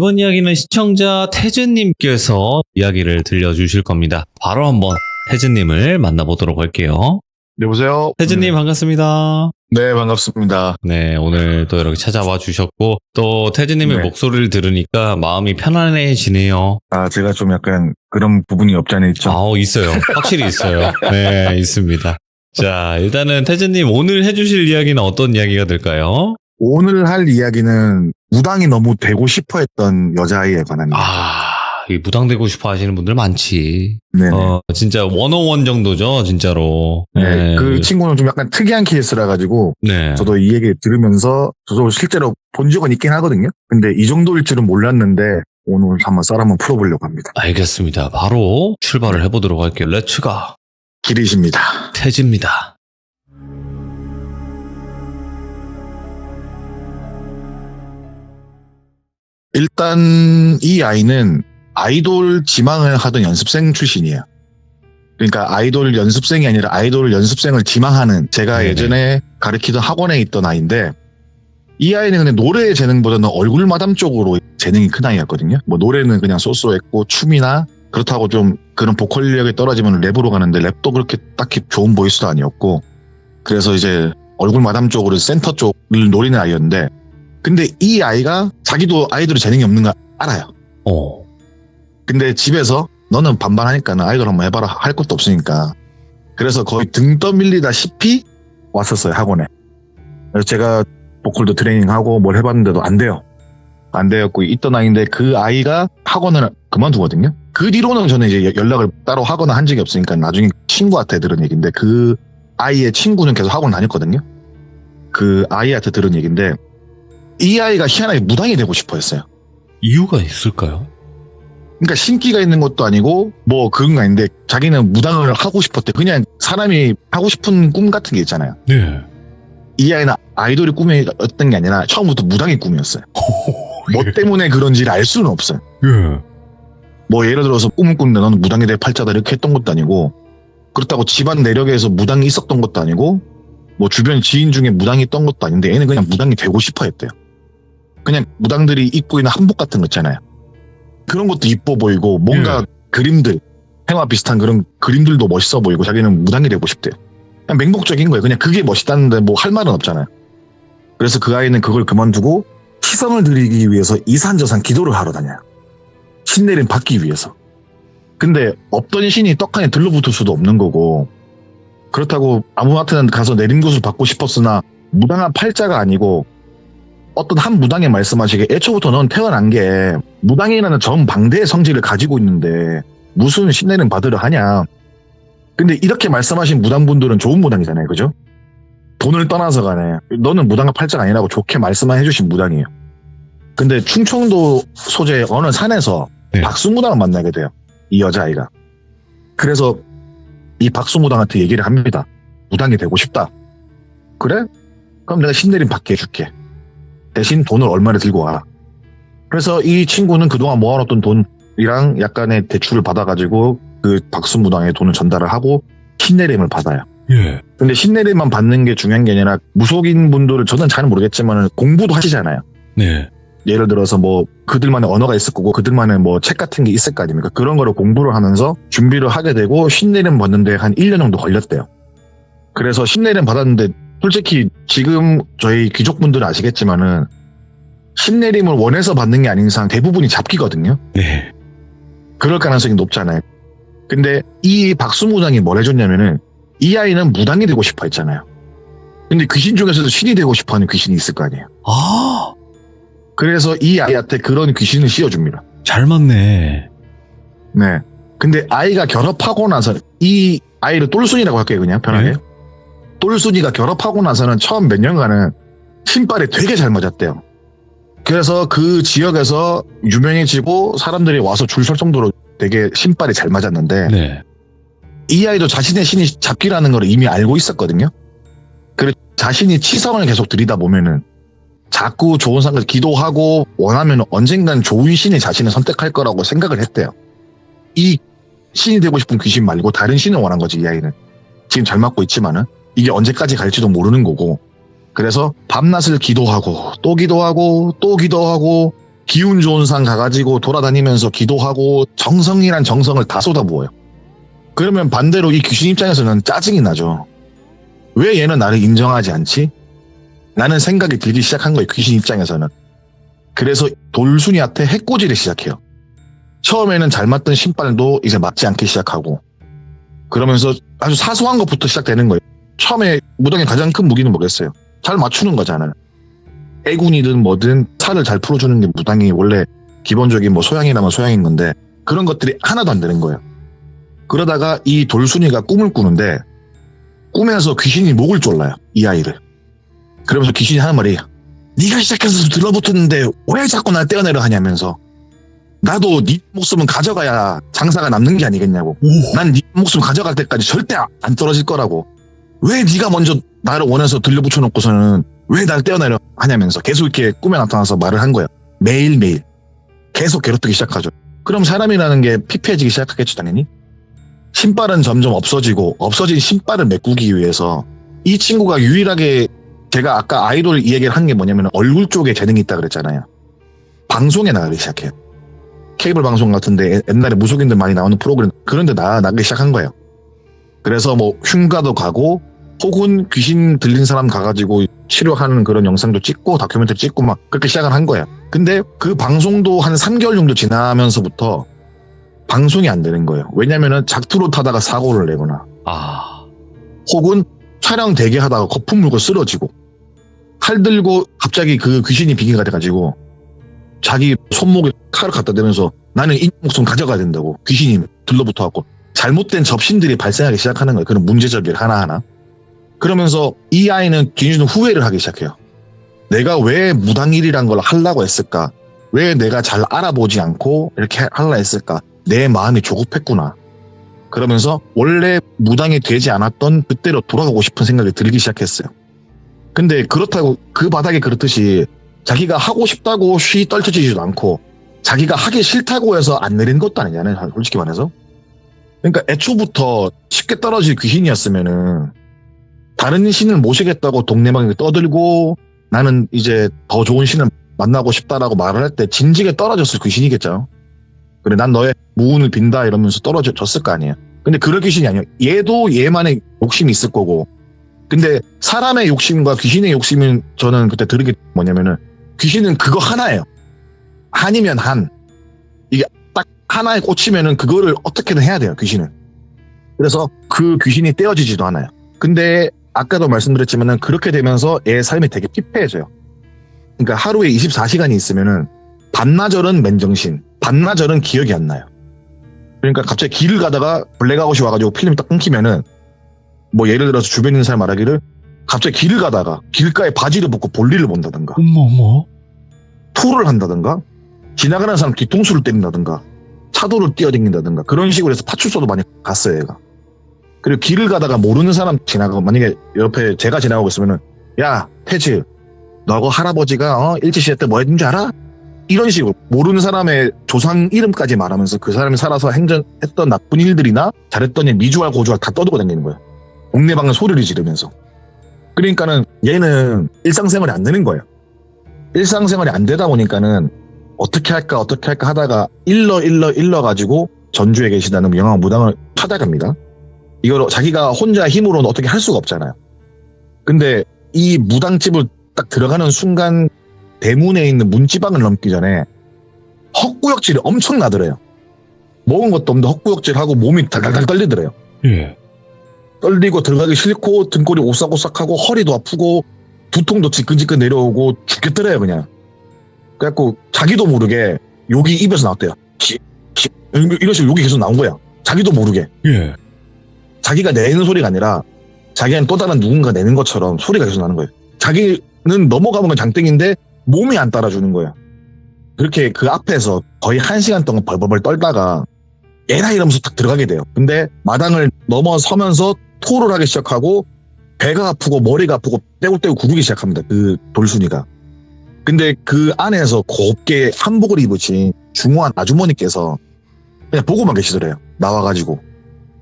이번 이야기는 시청자 태즈님께서 이야기를 들려주실 겁니다. 바로 한번 태즈님을 만나보도록 할게요. 여보세요? 태즈님 반갑습니다. 네, 반갑습니다. 네, 오늘 또 이렇게 찾아와 주셨고 또 태즈님의 네. 목소리를 들으니까 마음이 편안해지네요. 제가 좀 약간 그런 부분이 없지 않아 있죠? 있어요. 확실히 있어요. 네, 있습니다. 자, 일단은 태즈님 오늘 해주실 이야기는 어떤 이야기가 될까요? 오늘 할 이야기는 무당이 너무 되고 싶어 했던 여자아이에 관합니다. 이 무당되고 싶어 하시는 분들 많지. 네. 진짜 101 정도죠, 진짜로. 네. 그 친구는 좀 약간 특이한 케이스라 가지고 네. 저도 이 얘기 들으면서 저도 실제로 본 적은 있긴 하거든요. 근데 이 정도일 줄은 몰랐는데 오늘 한번 한번 풀어보려고 합니다. 알겠습니다. 바로 출발을 해보도록 할게요. 렛츠가. 길이십니다. 태즈입니다. 일단 이 아이는 아이돌 지망을 하던 연습생 출신이에요. 그러니까 아이돌 연습생이 아니라 아이돌 연습생을 지망하는 제가 네네. 예전에 가르치던 학원에 있던 아이인데 이 아이는 근데 노래 재능보다는 얼굴 마담 쪽으로 재능이 큰 아이였거든요. 뭐 노래는 그냥 쏘쏘했고 춤이나 그렇다고 좀 그런 보컬력이 떨어지면 랩으로 가는데 랩도 그렇게 딱히 좋은 보이스도 아니었고 그래서 이제 얼굴 마담 쪽으로 센터 쪽을 노리는 아이였는데 근데 이 아이가 자기도 아이돌이 재능이 없는 거 알아요. 근데 집에서 너는 반반하니까 는 아이돌 한번 해봐라 할 것도 없으니까 그래서 거의 등 떠밀리다시피 왔었어요 학원에. 그래서 제가 보컬도 트레이닝하고 뭘 해봤는데도 안 돼요. 안 되었고 있던 아이인데 그 아이가 학원을 그만두거든요. 그 뒤로는 저는 이제 연락을 따로 하거나 한 적이 없으니까 나중에 친구한테 들은 얘기인데 그 아이의 친구는 계속 학원 다녔거든요. 그 아이한테 들은 얘기인데 이 아이가 희한하게 무당이 되고 싶어 했어요. 이유가 있을까요? 그러니까 신기가 있는 것도 아니고 뭐 그런 거 아닌데 자기는 무당을 하고 싶었대. 그냥 사람이 하고 싶은 꿈 같은 게 있잖아요. 네. 이 아이는 아이돌이 꿈이었던 게 아니라 처음부터 무당이 꿈이었어요. 뭐 때문에 그런지를 알 수는 없어요. 예. 뭐 예를 들어서 꿈을 꾸는데 너는 무당이 될 팔자다 이렇게 했던 것도 아니고 그렇다고 집안 내력에서 무당이 있었던 것도 아니고 뭐 주변 지인 중에 무당이 있던 것도 아닌데 얘는 그냥 무당이 되고 싶어 했대요. 그냥 무당들이 입고 있는 한복 같은 거 있잖아요. 그런 것도 이뻐 보이고 뭔가 그림들 행화 비슷한 그런 그림들도 멋있어 보이고 자기는 무당이 되고 싶대요. 그냥 맹목적인 거예요. 그냥 그게 멋있다는데 뭐 할 말은 없잖아요. 그래서 그 아이는 그걸 그만두고 시성을 드리기 위해서 이산저산 기도를 하러 다녀요. 신내림 받기 위해서. 근데 없던 신이 떡하니 들러붙을 수도 없는 거고 그렇다고 아무한테나 가서 내림굿을 받고 싶었으나 무당한 팔자가 아니고 어떤 한 무당이 말씀하시기에 애초부터 넌 태어난 게 무당이라는 전방대의 성질을 가지고 있는데 무슨 신내림 받으려 하냐. 근데 이렇게 말씀하신 무당분들은 좋은 무당이잖아요. 그죠? 돈을 떠나서 간에 너는 무당과 팔자가 아니라고 좋게 말씀만 해주신 무당이에요. 근데 충청도 소재 어느 산에서 네. 박수무당을 만나게 돼요. 이 여자아이가. 그래서 이 박수무당한테 얘기를 합니다. 무당이 되고 싶다. 그래? 그럼 내가 신내림 받게 해줄게. 대신 돈을 얼마나 들고 와라. 그래서 이 친구는 그동안 모아놓던 돈이랑 약간의 대출을 받아가지고 그 박수무당에 돈을 전달을 하고 신내림을 받아요. 예. 근데 신내림만 받는 게 중요한 게 아니라 무속인 분들을 저는 잘 모르겠지만 공부도 하시잖아요. 네. 예를 들어서 뭐 그들만의 언어가 있을 거고 그들만의 뭐 책 같은 게 있을 거 아닙니까? 그런 거를 공부를 하면서 준비를 하게 되고 신내림 받는데 한 1년 정도 걸렸대요. 그래서 신내림 받았는데 솔직히 지금 저희 귀족분들은 아시겠지만은 신내림을 원해서 받는 게 아닌 이상 대부분이 잡기거든요. 네. 그럴 가능성이 높잖아요. 근데 이 박수무당이 뭘 해줬냐면은 이 아이는 무당이 되고 싶어 했잖아요. 근데 귀신 중에서도 신이 되고 싶어 하는 귀신이 있을 거 아니에요. 그래서 이 아이한테 그런 귀신을 씌워줍니다. 잘 맞네. 네. 근데 아이가 결합하고 나서 이 아이를 똘순이라고 할게요. 그냥 편하게. 네. 똘순이가 결합하고 나서는 처음 몇 년간은 신발이 되게 잘 맞았대요. 그래서 그 지역에서 유명해지고 사람들이 와서 줄 설 정도로 되게 신발이 잘 맞았는데 네. 이 아이도 자신의 신이 잡기라는 걸 이미 알고 있었거든요. 그리고 자신이 치성을 계속 들이다 보면은 자꾸 좋은 상을 기도하고 원하면 언젠간 좋은 신이 자신을 선택할 거라고 생각을 했대요. 이 신이 되고 싶은 귀신 말고 다른 신을 원한 거지 이 아이는. 지금 잘 맞고 있지만은 이게 언제까지 갈지도 모르는 거고 그래서 밤낮을 기도하고 또 기도하고 또 기도하고 기운 좋은 산 가가지고 돌아다니면서 기도하고 정성이란 정성을 다 쏟아부어요. 그러면 반대로 이 귀신 입장에서는 짜증이 나죠. 왜 얘는 나를 인정하지 않지? 라는 생각이 들기 시작한 거예요. 귀신 입장에서는. 그래서 돌순이한테 해코지를 시작해요. 처음에는 잘 맞던 신발도 이제 맞지 않기 시작하고, 그러면서 아주 사소한 것부터 시작되는 거예요. 처음에 무당의 가장 큰 무기는 뭐겠어요? 잘 맞추는 거잖아요. 애군이든 뭐든 살을 잘 풀어주는 게 무당이 원래 기본적인 뭐 소양이라면 소양인 건데, 그런 것들이 하나도 안 되는 거예요. 그러다가 이 돌순이가 꿈을 꾸는데, 꿈에서 귀신이 목을 졸라요. 이 아이를. 그러면서 귀신이 하는 말이, 네가 시작해서 들러붙었는데 왜 자꾸 날 떼어내려 하냐면서, 나도 네 목숨은 가져가야 장사가 남는 게 아니겠냐고. 난 네 목숨 가져갈 때까지 절대 안 떨어질 거라고. 왜 네가 먼저 나를 원해서 들려붙여 놓고서는 왜 날 떼어내려 하냐면서 계속 이렇게 꿈에 나타나서 말을 한 거예요. 매일매일 계속 괴롭히기 시작하죠. 그럼 사람이라는 게 피폐해지기 시작하겠죠, 당연히. 신발은 점점 없어지고, 없어진 신발을 메꾸기 위해서 이 친구가 유일하게, 제가 아까 아이돌 이 얘기를 한 게 뭐냐면 얼굴 쪽에 재능이 있다 그랬잖아요. 방송에 나가기 시작해요. 케이블 방송 같은데 옛날에 무속인들 많이 나오는 프로그램, 그런데 나가기 시작한 거예요. 그래서 뭐 흉가도 가고, 혹은 귀신 들린 사람 가가지고 치료하는 그런 영상도 찍고 다큐멘터리 찍고 막 그렇게 시작을 한 거예요. 근데 그 방송도 한 3개월 정도 지나면서부터 방송이 안 되는 거예요. 왜냐면은 작두로 타다가 사고를 내거나, 혹은 촬영 대기하다가 거품 물고 쓰러지고, 칼 들고 갑자기 그 귀신이 비기가 돼가지고 자기 손목에 칼을 갖다 대면서 나는 이 목숨 가져가야 된다고 귀신이 들러붙어갖고 잘못된 접신들이 발생하기 시작하는 거예요. 그런 문제점들 하나하나. 그러면서 이 아이는 뒤늦은 후회를 하기 시작해요. 내가 왜 무당일이란 걸 하려고 했을까? 왜 내가 잘 알아보지 않고 이렇게 하려 했을까? 내 마음이 조급했구나. 그러면서 원래 무당이 되지 않았던 그때로 돌아가고 싶은 생각이 들기 시작했어요. 근데 그렇다고 그 바닥에 그렇듯이 자기가 하고 싶다고 쉬 떨쳐지지도 않고 자기가 하기 싫다고 해서 안 내린 것도 아니잖아요, 솔직히 말해서. 그러니까 애초부터 쉽게 떨어질 귀신이었으면은 다른 신을 모시겠다고 동네방에 떠들고 나는 이제 더 좋은 신을 만나고 싶다라고 말을 할 때 진지하게 떨어졌을 귀신이겠죠. 그래, 난 너의 무운을 빈다 이러면서 떨어졌을 거 아니에요. 근데 그럴 귀신이 아니에요. 얘도 얘만의 욕심이 있을 거고. 근데 사람의 욕심과 귀신의 욕심은 저는 그때 들은 게 뭐냐면은, 귀신은 그거 하나예요. 한이면 한. 이게 딱 하나에 꽂히면은 그거를 어떻게든 해야 돼요, 귀신은. 그래서 그 귀신이 떼어지지도 않아요. 근데 아까도 말씀드렸지만은 그렇게 되면서 얘 삶이 되게 피폐해져요. 그러니까 하루에 24시간이 있으면은 반나절은 맨정신, 반나절은 기억이 안 나요. 그러니까 갑자기 길을 가다가 블랙아웃이 와가지고 필름이 딱 끊기면은, 뭐 예를 들어서 주변에 있는 사람 말하기를 갑자기 길을 가다가 길가에 바지를 벗고 볼일을 본다든가, 어머. 토를 한다든가, 지나가는 사람 뒤통수를 때린다든가, 차도를 뛰어댕긴다든가, 그런 식으로 해서 파출소도 많이 갔어요, 얘가. 그리고 길을 가다가 모르는 사람 지나가고, 만약에 옆에 제가 지나가고 있으면은, 야, 태즈, 너하고 할아버지가 일제시대 때 뭐 했는지 알아? 이런 식으로 모르는 사람의 조상 이름까지 말하면서 그 사람이 살아서 행전했던 나쁜 일들이나 잘했던 일, 미주알 고주알 다 떠들고 다니는 거예요. 동네방은 소리를 지르면서. 그러니까는 얘는 일상생활이 안 되는 거예요. 일상생활이 안 되다 보니까는 어떻게 할까 하다가 일러 가지고 전주에 계시다는 영화 무당을 찾아갑니다. 이걸 자기가 혼자 힘으로는 어떻게 할 수가 없잖아요. 근데 이 무당집을 딱 들어가는 순간 대문에 있는 문지방을 넘기 전에 헛구역질이 엄청 나더래요. 먹은 것도 없는데 헛구역질하고 몸이 달달달 떨리더래요. 예. 떨리고 들어가기 싫고 등골이 오싹오싹하고 허리도 아프고 두통도 지끈지끈 내려오고 죽겠더래요, 그냥. 그래갖고 자기도 모르게 욕이 입에서 나왔대요. 이런 식으로 욕이 계속 나온 거야. 자기도 모르게. 예. 자기가 내는 소리가 아니라 자기는 또 다른 누군가 내는 것처럼 소리가 계속 나는 거예요. 자기는 넘어가면 건 장땡인데 몸이 안 따라주는 거예요. 그렇게 그 앞에서 거의 1시간 동안 벌벌벌 떨다가 에라 이러면서 딱 들어가게 돼요. 근데 마당을 넘어서면서 토를 하기 시작하고 배가 아프고 머리가 아프고 떼굴떼굴 구르기 시작합니다. 그 돌순이가. 근데 그 안에서 곱게 한복을 입으신 중후한 아주머니께서 그냥 보고만 계시더래요. 나와가지고.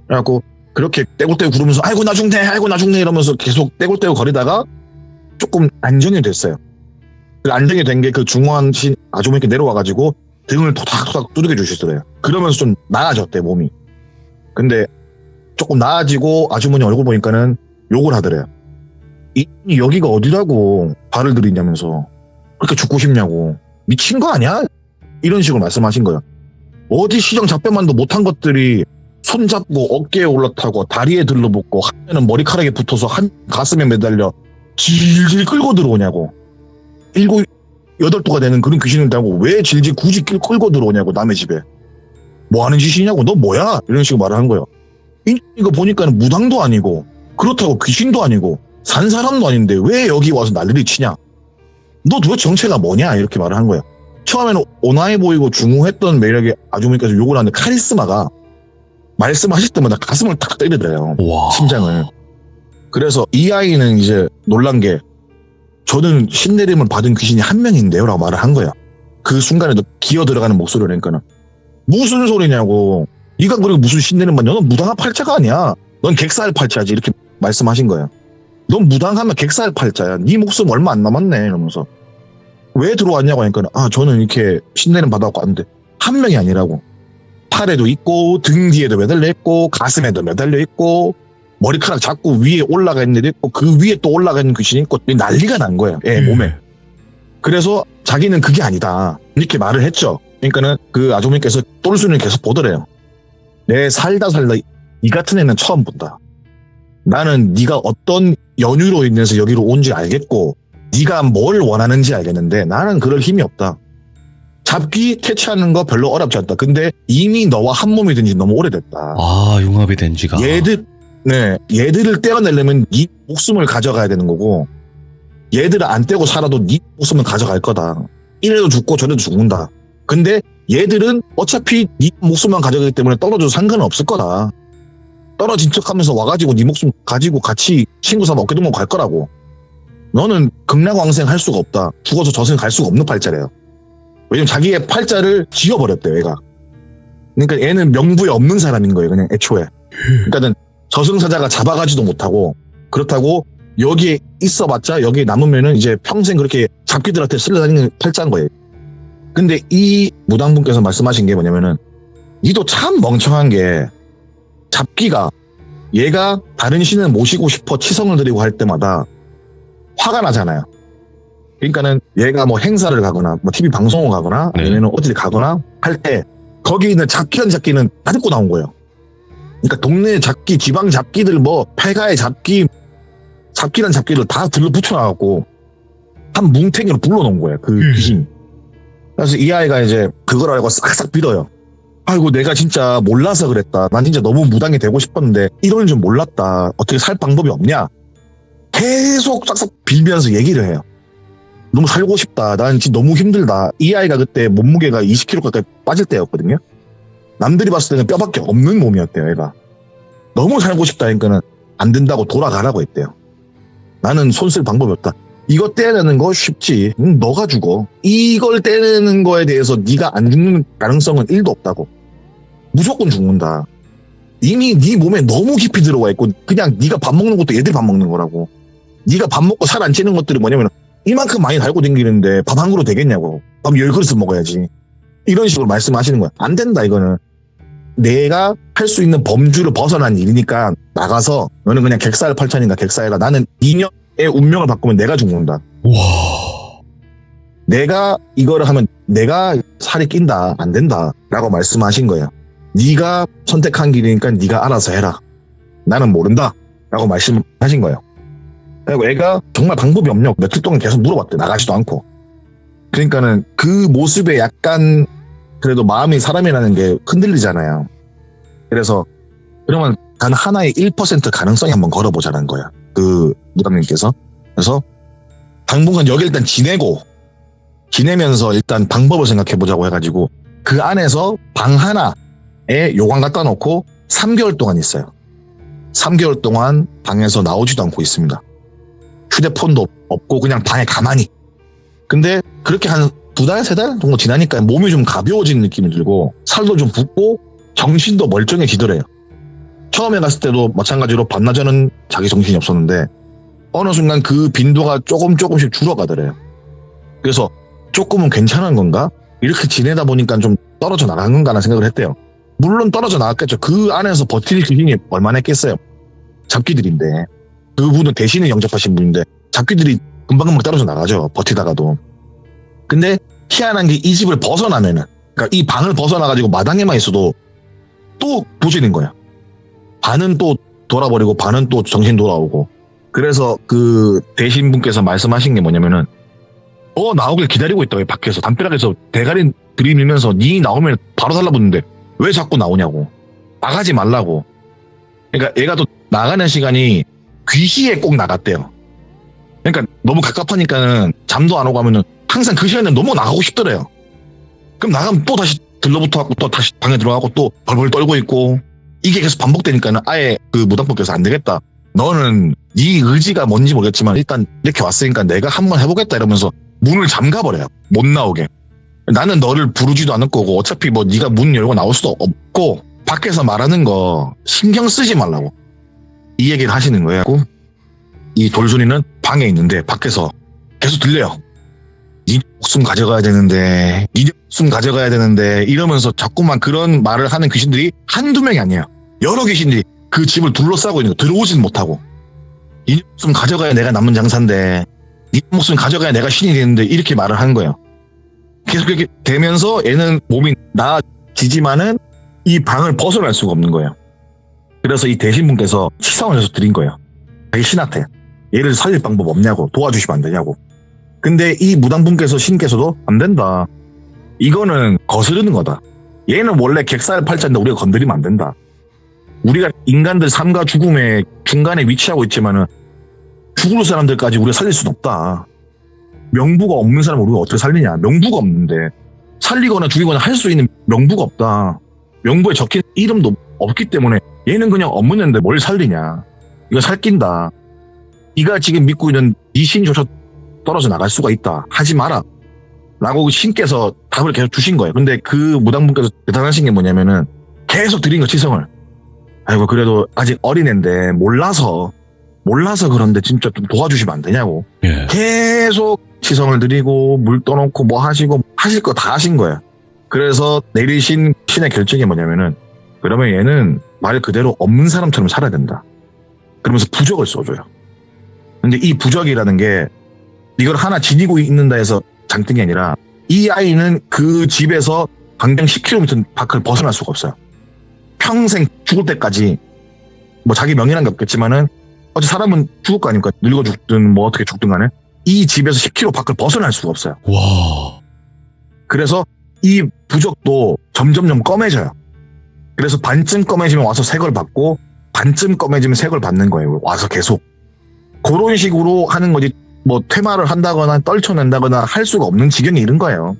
그래갖고 그렇게 떼굴떼굴 구르면서 아이고 나 죽네 이러면서 계속 떼굴떼굴 거리다가 조금 안정이 됐어요. 그 안정이 된 게 그 중후한 아주머니께 내려와가지고 등을 토닥토닥 두들겨 주시더래요. 그러면서 좀 나아졌대 몸이. 근데 조금 나아지고 아주머니 얼굴 보니까는 욕을 하더래요. 여기가 어디라고 발을 들이냐면서 그렇게 죽고 싶냐고 미친 거 아니야? 이런 식으로 말씀하신 거예요. 어디 시정 잡배만도 못한 것들이 손잡고 어깨에 올라타고 다리에 들러붙고 한에는 머리카락에 붙어서 한 가슴에 매달려 질질 끌고 들어오냐고. 7, 8도가 되는 그런 귀신을 타고 왜 질질 굳이 끌고 들어오냐고 남의 집에. 뭐 하는 짓이냐고 너 뭐야? 이런 식으로 말을 한 거예요. 이거 보니까는 무당도 아니고 그렇다고 귀신도 아니고 산 사람도 아닌데 왜 여기 와서 난리를 치냐? 너 도대체 정체가 뭐냐? 이렇게 말을 한 거예요. 처음에는 온화해 보이고 중후했던 매력의 아주머니께서 욕을 하는데 카리스마가 말씀하실 때마다 가슴을 탁 때리더래요. 와. 심장을. 그래서 이 아이는 이제 놀란 게 저는 신내림을 받은 귀신이 한 명인데요 라고 말을 한 거예요. 그 순간에도 기어 들어가는 목소리를 하니까는 무슨 소리냐고. 네가 그리고 무슨 신내림 받냐. 넌 무당한 팔자가 아니야. 넌 객사할 팔자지. 이렇게 말씀하신 거예요. 넌 무당하면 객사할 팔자야. 네 목숨 얼마 안 남았네. 이러면서 왜 들어왔냐고 하니까 저는 이렇게 신내림 받아갖고 왔는데 한 명이 아니라고. 팔에도 있고 등 뒤에도 매달려 있고 가슴에도 매달려 있고 머리카락 자꾸 위에 올라가 있는 애도 있고 그 위에 또 올라가 있는 귀신이 있고 난리가 난 거예요. 애 몸에. 그래서 자기는 그게 아니다. 이렇게 말을 했죠. 그러니까는 그 아주머니께서 똘순이를 계속 보더래요. 내 살다 이 같은 애는 처음 본다. 나는 네가 어떤 연유로 인해서 여기로 온지 알겠고 네가 뭘 원하는지 알겠는데 나는 그럴 힘이 없다. 잡기 퇴치하는 거 별로 어렵지 않다. 근데 이미 너와 한 몸이 된 지 너무 오래됐다. 아, 융합이 된 지가. 얘들을 떼어내려면 네 목숨을 가져가야 되는 거고 얘들을 안 떼고 살아도 네 목숨을 가져갈 거다. 이래도 죽고 저래도 죽는다. 근데 얘들은 어차피 네 목숨만 가져가기 때문에 떨어져도 상관은 없을 거다. 떨어진 척하면서 와가지고 네 목숨 가지고 같이 친구 삼아 어깨 동무 갈 거라고. 너는 극락왕생 할 수가 없다. 죽어서 저승 갈 수가 없는 팔자래요. 왜냐면 자기의 팔자를 지워버렸대 얘가. 그러니까 얘는 명부에 없는 사람인 거예요. 그냥 애초에. 그러니까는 저승사자가 잡아가지도 못하고 그렇다고 여기에 있어봤자 여기에 남으면은 이제 평생 그렇게 잡기들한테 쓸려다니는 팔자인 거예요. 근데 이 무당분께서 말씀하신 게 뭐냐면은 니도 참 멍청한 게 잡기가 얘가 다른 신을 모시고 싶어 치성을 드리고 할 때마다 화가 나잖아요. 그러니까는 얘가 뭐 행사를 가거나 뭐 TV 방송을 가거나 아니면 어디 가거나 할 때 거기 있는 잡기란 잡기는 다 듣고 나온 거예요. 그러니까 동네 잡기, 지방 잡기들 뭐 폐가의 잡기란 잡기를 다 들러붙여놔갖고 한 뭉탱이로 불러놓은 거예요. 그 귀신. 그래서 이 아이가 이제 그걸 알고 싹싹 빌어요. 아이고 내가 진짜 몰라서 그랬다. 난 진짜 너무 무당이 되고 싶었는데 이럴 줄 몰랐다. 어떻게 살 방법이 없냐. 계속 싹싹 빌면서 얘기를 해요. 너무 살고 싶다. 난 진짜 너무 힘들다. 이 아이가 그때 몸무게가 20kg 가까이 빠질 때였거든요. 남들이 봤을 때는 뼈밖에 없는 몸이었대요. 얘가. 너무 살고 싶다 하니까는 안 된다고 돌아가라고 했대요. 나는 손 쓸 방법이 없다. 이거 떼내는 거 쉽지. 너가 죽어. 이걸 떼내는 거에 대해서 네가 안 죽는 가능성은 1도 없다고. 무조건 죽는다. 이미 네 몸에 너무 깊이 들어와 있고 그냥 네가 밥 먹는 것도 얘들이 밥 먹는 거라고. 네가 밥 먹고 살 안 찌는 것들이 뭐냐면 이만큼 많이 달고 다니는데 밥 한 그릇 되겠냐고. 밥 10그릇을 먹어야지. 이런 식으로 말씀하시는 거야. 안 된다 이거는. 내가 할 수 있는 범주를 벗어난 일이니까 나가서 너는 그냥 객사할 팔자니까 객사해라. 나는 이년의 운명을 바꾸면 내가 죽는다. 와. 내가 이거를 하면 내가 살이 낀다. 안 된다. 라고 말씀하신 거예요. 네가 선택한 길이니까 네가 알아서 해라. 나는 모른다. 라고 말씀하신 거예요. 그리고 애가 정말 방법이 없냐고 며칠 동안 계속 물어봤대. 나가지도 않고. 그러니까는 그 모습에 약간 그래도 마음이 사람이라는 게 흔들리잖아요. 그래서 그러면 단 하나의 1% 가능성이 한번 걸어보자는 거야. 그 무당님께서. 그래서 당분간 여기 일단 지내면서 일단 방법을 생각해보자고 해가지고 그 안에서 방 하나에 요강 갖다 놓고 3개월 동안 있어요. 3개월 동안 방에서 나오지도 않고 있습니다. 휴대폰도 없고 그냥 방에 가만히. 근데 그렇게 한 2달, 3달 정도 지나니까 몸이 좀 가벼워진 느낌이 들고 살도 좀 붓고 정신도 멀쩡해지더래요. 처음에 갔을 때도 마찬가지로 반나절은 자기 정신이 없었는데 어느 순간 그 빈도가 조금씩 줄어가더래요. 그래서 조금은 괜찮은 건가? 이렇게 지내다 보니까 좀 떨어져 나간 건가라는 생각을 했대요. 물론 떨어져 나갔겠죠. 그 안에서 버틸 힘이 얼마나 했겠어요. 잡귀들인데. 그분은 대신에 영접하신 분인데 잡귀들이 금방금방 떨어져 나가죠. 버티다가도. 근데 희한한 게 이 집을 벗어나면은, 그러니까 이 방을 벗어나가지고 마당에만 있어도 또 부지는 거야. 반은 또 돌아버리고 반은 또 정신 돌아오고. 그래서 그 대신분께서 말씀하신 게 뭐냐면은 나오길 기다리고 있다고, 밖에서 담벼락에서 대가리 들이밀면서 니 나오면 바로 달라붙는데 왜 자꾸 나오냐고. 나가지 말라고. 그러니까 얘가 또 나가는 시간이 귀시에 꼭 나갔대요. 그러니까 너무 갑갑하니까는 잠도 안 오고 하면은 항상 그 시간에 너무 나가고 싶더래요. 그럼 나가면 또 다시 들러붙어갖고 또 다시 방에 들어가고 또 벌벌 떨고 있고, 이게 계속 반복되니까는 아예 그 무당분께서 안 되겠다. 너는 네 의지가 뭔지 모르겠지만 일단 이렇게 왔으니까 내가 한번 해보겠다 이러면서 문을 잠가버려요. 못 나오게. 나는 너를 부르지도 않을 거고 어차피 뭐 네가 문 열고 나올 수도 없고 밖에서 말하는 거 신경 쓰지 말라고 이 얘기를 하시는 거예요. 이 돌순이는 방에 있는데 밖에서 계속 들려요. 네 목숨 가져가야 되는데, 네 목숨 가져가야 되는데 이러면서 자꾸만 그런 말을 하는 귀신들이 한두 명이 아니에요. 여러 귀신들이 그 집을 둘러싸고 있는 거, 들어오지는 못하고. 네 목숨 가져가야 내가 남은 장사인데, 네 목숨 가져가야 내가 신이 되는데, 이렇게 말을 하는 거예요. 계속 그렇게 되면서 얘는 몸이 나아지지만은 이 방을 벗어날 수가 없는 거예요. 그래서 이 대신분께서 치성을 해서 드린 거예요. 자기 신한테 얘를 살릴 방법 없냐고, 도와주시면 안 되냐고. 근데 이 무당분께서, 신께서도 안 된다. 이거는 거스르는 거다. 얘는 원래 객살 팔자인데 우리가 건드리면 안 된다. 우리가 인간들 삶과 죽음의 중간에 위치하고 있지만은 죽을 사람들까지 우리가 살릴 수는 없다. 명부가 없는 사람을 우리가 어떻게 살리냐. 명부가 없는데 살리거나 죽이거나 할 수 있는 명부가 없다. 명부에 적힌 이름도 없기 때문에 얘는 그냥 없는데 뭘 살리냐. 이거 살낀다. 네가 지금 믿고 있는 네 신조차 떨어져 나갈 수가 있다. 하지 마라. 라고 신께서 답을 계속 주신 거예요. 근데 그 무당분께서 대단하신 게 뭐냐면은 계속 드린 거, 치성을. 아이고 그래도 아직 어린애인데 몰라서 그런데 진짜 좀 도와주시면 안 되냐고. 예. 계속 치성을 드리고 물 떠놓고 뭐 하시고 하실 거 다 하신 거예요. 그래서 내리신 신의 결정이 뭐냐면은, 그러면 얘는 말 그대로 없는 사람처럼 살아야 된다. 그러면서 부적을 써줘요. 근데 이 부적이라는 게 이걸 하나 지니고 있는다 해서 장땡이 아니라 이 아이는 그 집에서 반경 10km 밖을 벗어날 수가 없어요. 평생 죽을 때까지 뭐 자기 명예란 게 없겠지만은 어째 사람은 죽을 거 아닙니까? 늙어 죽든 뭐 어떻게 죽든 간에 이 집에서 10km 밖을 벗어날 수가 없어요. 와. 그래서 이 부적도 점점점 검해져요. 그래서 반쯤 검해지면 와서 색을 받고 반쯤 검해지면 색을 받는 거예요. 와서 계속. 그런 식으로 하는 거지 뭐 퇴마를 한다거나 떨쳐낸다거나 할 수가 없는 지경에 이른 거예요.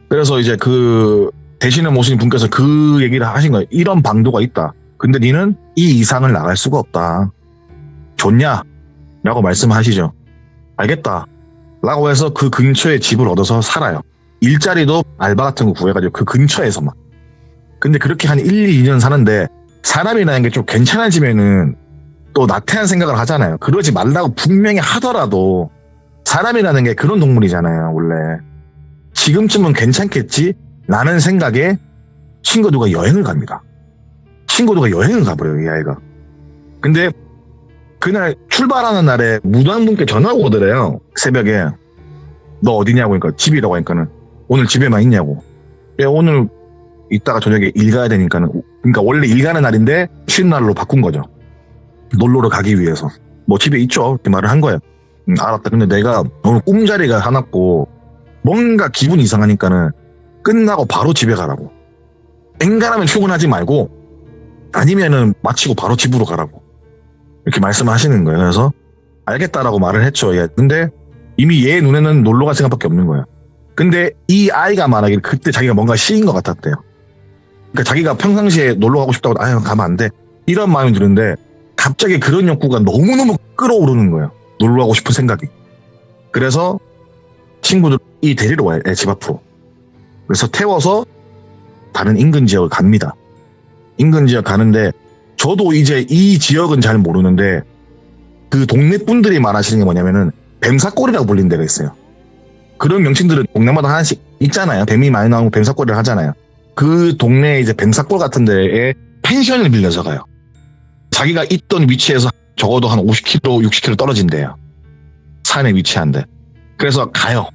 그래서 이제 그 대신에 모신 분께서 그 얘기를 하신 거예요. 이런 방도가 있다. 근데 니는 이 이상을 나갈 수가 없다. 좋냐? 라고 말씀하시죠. 알겠다. 라고 해서 그 근처에 집을 얻어서 살아요. 일자리도 알바 같은 거 구해가지고 그 근처에서만. 근데 그렇게 한 1, 2년 사는데 사람이라는 게 좀 괜찮아지면은 또 나태한 생각을 하잖아요. 그러지 말라고 분명히 하더라도 사람이라는 게 그런 동물이잖아요. 원래 지금쯤은 괜찮겠지 라는 생각에 친구들과 여행을 갑니다. 친구들과 여행을 가버려요, 이 아이가. 근데 그날 출발하는 날에 무당분께 전화가 오더래요. 새벽에. 너 어디냐고 하니까 집이라고 하니까는 오늘 집에만 있냐고. 오늘 이따가 저녁에 일 가야 되니까는, 그러니까 원래 일 가는 날인데 쉬는 날로 바꾼 거죠. 놀러를 가기 위해서. 뭐 집에 있죠. 이렇게 말을 한 거예요. 알았다. 근데 내가 오늘 꿈자리가 하났고 뭔가 기분이 이상하니까는 끝나고 바로 집에 가라고. 엔간하면 출근하지 말고 아니면은 마치고 바로 집으로 가라고. 이렇게 말씀하시는 거예요. 그래서 알겠다라고 말을 했죠. 예. 근데 이미 얘 눈에는 놀러 갈 생각밖에 없는 거예요. 근데 이 아이가 말하기를 그때 자기가 뭔가 시인 것 같았대요. 그러니까 자기가 평상시에 놀러 가고 싶다고 아유 가면 안 돼. 이런 마음이 드는데 갑자기 그런 욕구가 너무너무 끌어오르는 거예요. 놀러 가고 싶은 생각이. 그래서 친구들이 데리러 와요. 집 앞으로. 그래서 태워서 다른 인근 지역을 갑니다. 인근 지역 가는데 저도 이제 이 지역은 잘 모르는데 그 동네 분들이 말하시는 게 뭐냐면은 뱀사골이라고 불리는 데가 있어요. 그런 명칭들은 동네마다 하나씩 있잖아요. 뱀이 많이 나오고 뱀사골을 하잖아요. 그 동네에 이제 뱀사골 같은 데에 펜션을 빌려서 가요. 자기가 있던 위치에서 적어도 한 50km, 60km 떨어진대요. 산에 위치한데. 그래서 가요.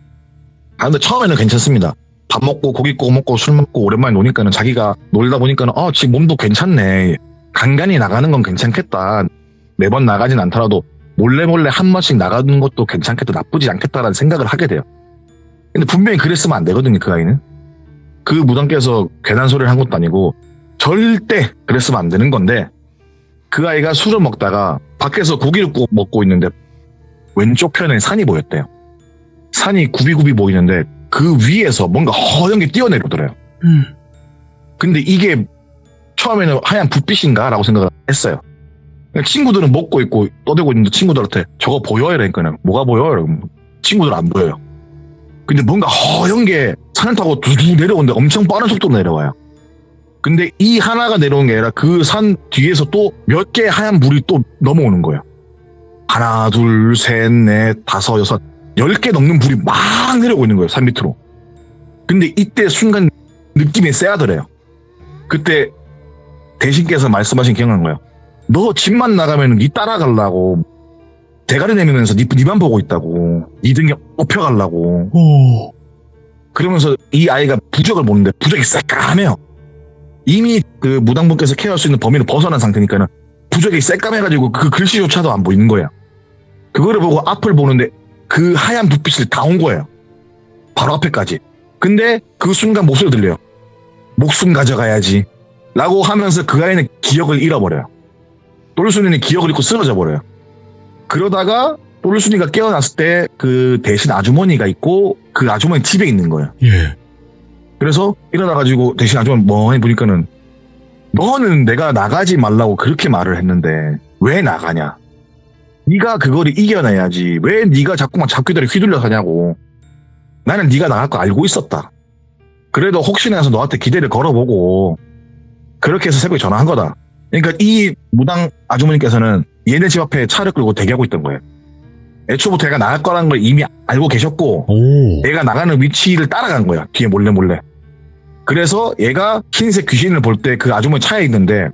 근데 처음에는 괜찮습니다. 밥 먹고 고기 구워 먹고 술 먹고 오랜만에 노니까는 자기가 놀다 보니까는 지금 몸도 괜찮네. 간간히 나가는 건 괜찮겠다. 매번 나가진 않더라도 몰래 한 번씩 나가는 것도 괜찮겠다. 나쁘지 않겠다라는 생각을 하게 돼요. 근데 분명히 그랬으면 안 되거든요. 그 아이는. 그 무당께서 괜한 소리를 한 것도 아니고 절대 그랬으면 안 되는 건데 그 아이가 술을 먹다가 밖에서 고기를 구워 먹고 있는데 왼쪽 편에 산이 보였대요. 산이 굽이굽이 보이는데 그 위에서 뭔가 허연 게 뛰어내리더래요. 근데 이게 처음에는 하얀 불빛인가? 라고 생각을 했어요. 친구들은 먹고 있고 떠들고 있는데 친구들한테 저거 보여? 이러니까요. 뭐가 보여? 이러면 친구들 안 보여요. 근데 뭔가 허연 게 산을 타고 두두 내려오는데 엄청 빠른 속도로 내려와요. 근데 이 하나가 내려온 게 아니라 그 산 뒤에서 또 몇 개의 하얀 물이 또 넘어오는 거예요. 하나, 둘, 셋, 넷, 다섯, 여섯, 10개 넘는 불이 막 내려오고 있는 거예요. 산 밑으로. 근데 이때 순간 느낌이 쎄하더래요. 그때 대신께서 말씀하신 기억난 거예요. 너 집만 나가면 니 따라가려고 대가리 내밀면서 니만 보고 있다고. 니 등에 업혀가려고. 그러면서 이 아이가 부적을 보는데 부적이 새까매요. 이미 그 무당분께서 케어할 수 있는 범위를 벗어난 상태니까는 부적이 새까매가지고 그 글씨조차도 안 보이는 거예요. 그거를 보고 앞을 보는데 그 하얀 불빛을 다 온 거예요. 바로 앞에까지. 근데 그 순간 목소리 들려요. 목숨 가져가야지. 라고 하면서 그 아이는 기억을 잃어버려요. 똘순이는 기억을 잃고 쓰러져 버려요. 그러다가 똘순이가 깨어났을 때 그 대신 아주머니가 있고 그 아주머니 집에 있는 거예요. 예. 그래서 일어나가지고 대신 아주머니 멍하니 보니까는 너는 내가 나가지 말라고 그렇게 말을 했는데 왜 나가냐? 네가 그거를 이겨내야지. 왜 네가 자꾸만 잡귀다리 휘둘려 가냐고. 나는 네가 나갈 거 알고 있었다. 그래도 혹시나 해서 너한테 기대를 걸어보고 그렇게 해서 새벽에 전화한 거다. 그러니까 이 무당 아주머니께서는 얘네 집 앞에 차를 끌고 대기하고 있던 거예요. 애초부터 얘가 나갈 거라는 걸 이미 알고 계셨고 얘가 나가는 위치를 따라간 거야. 뒤에 몰래. 그래서 얘가 흰색 귀신을 볼 때 그 아주머니 차에 있는데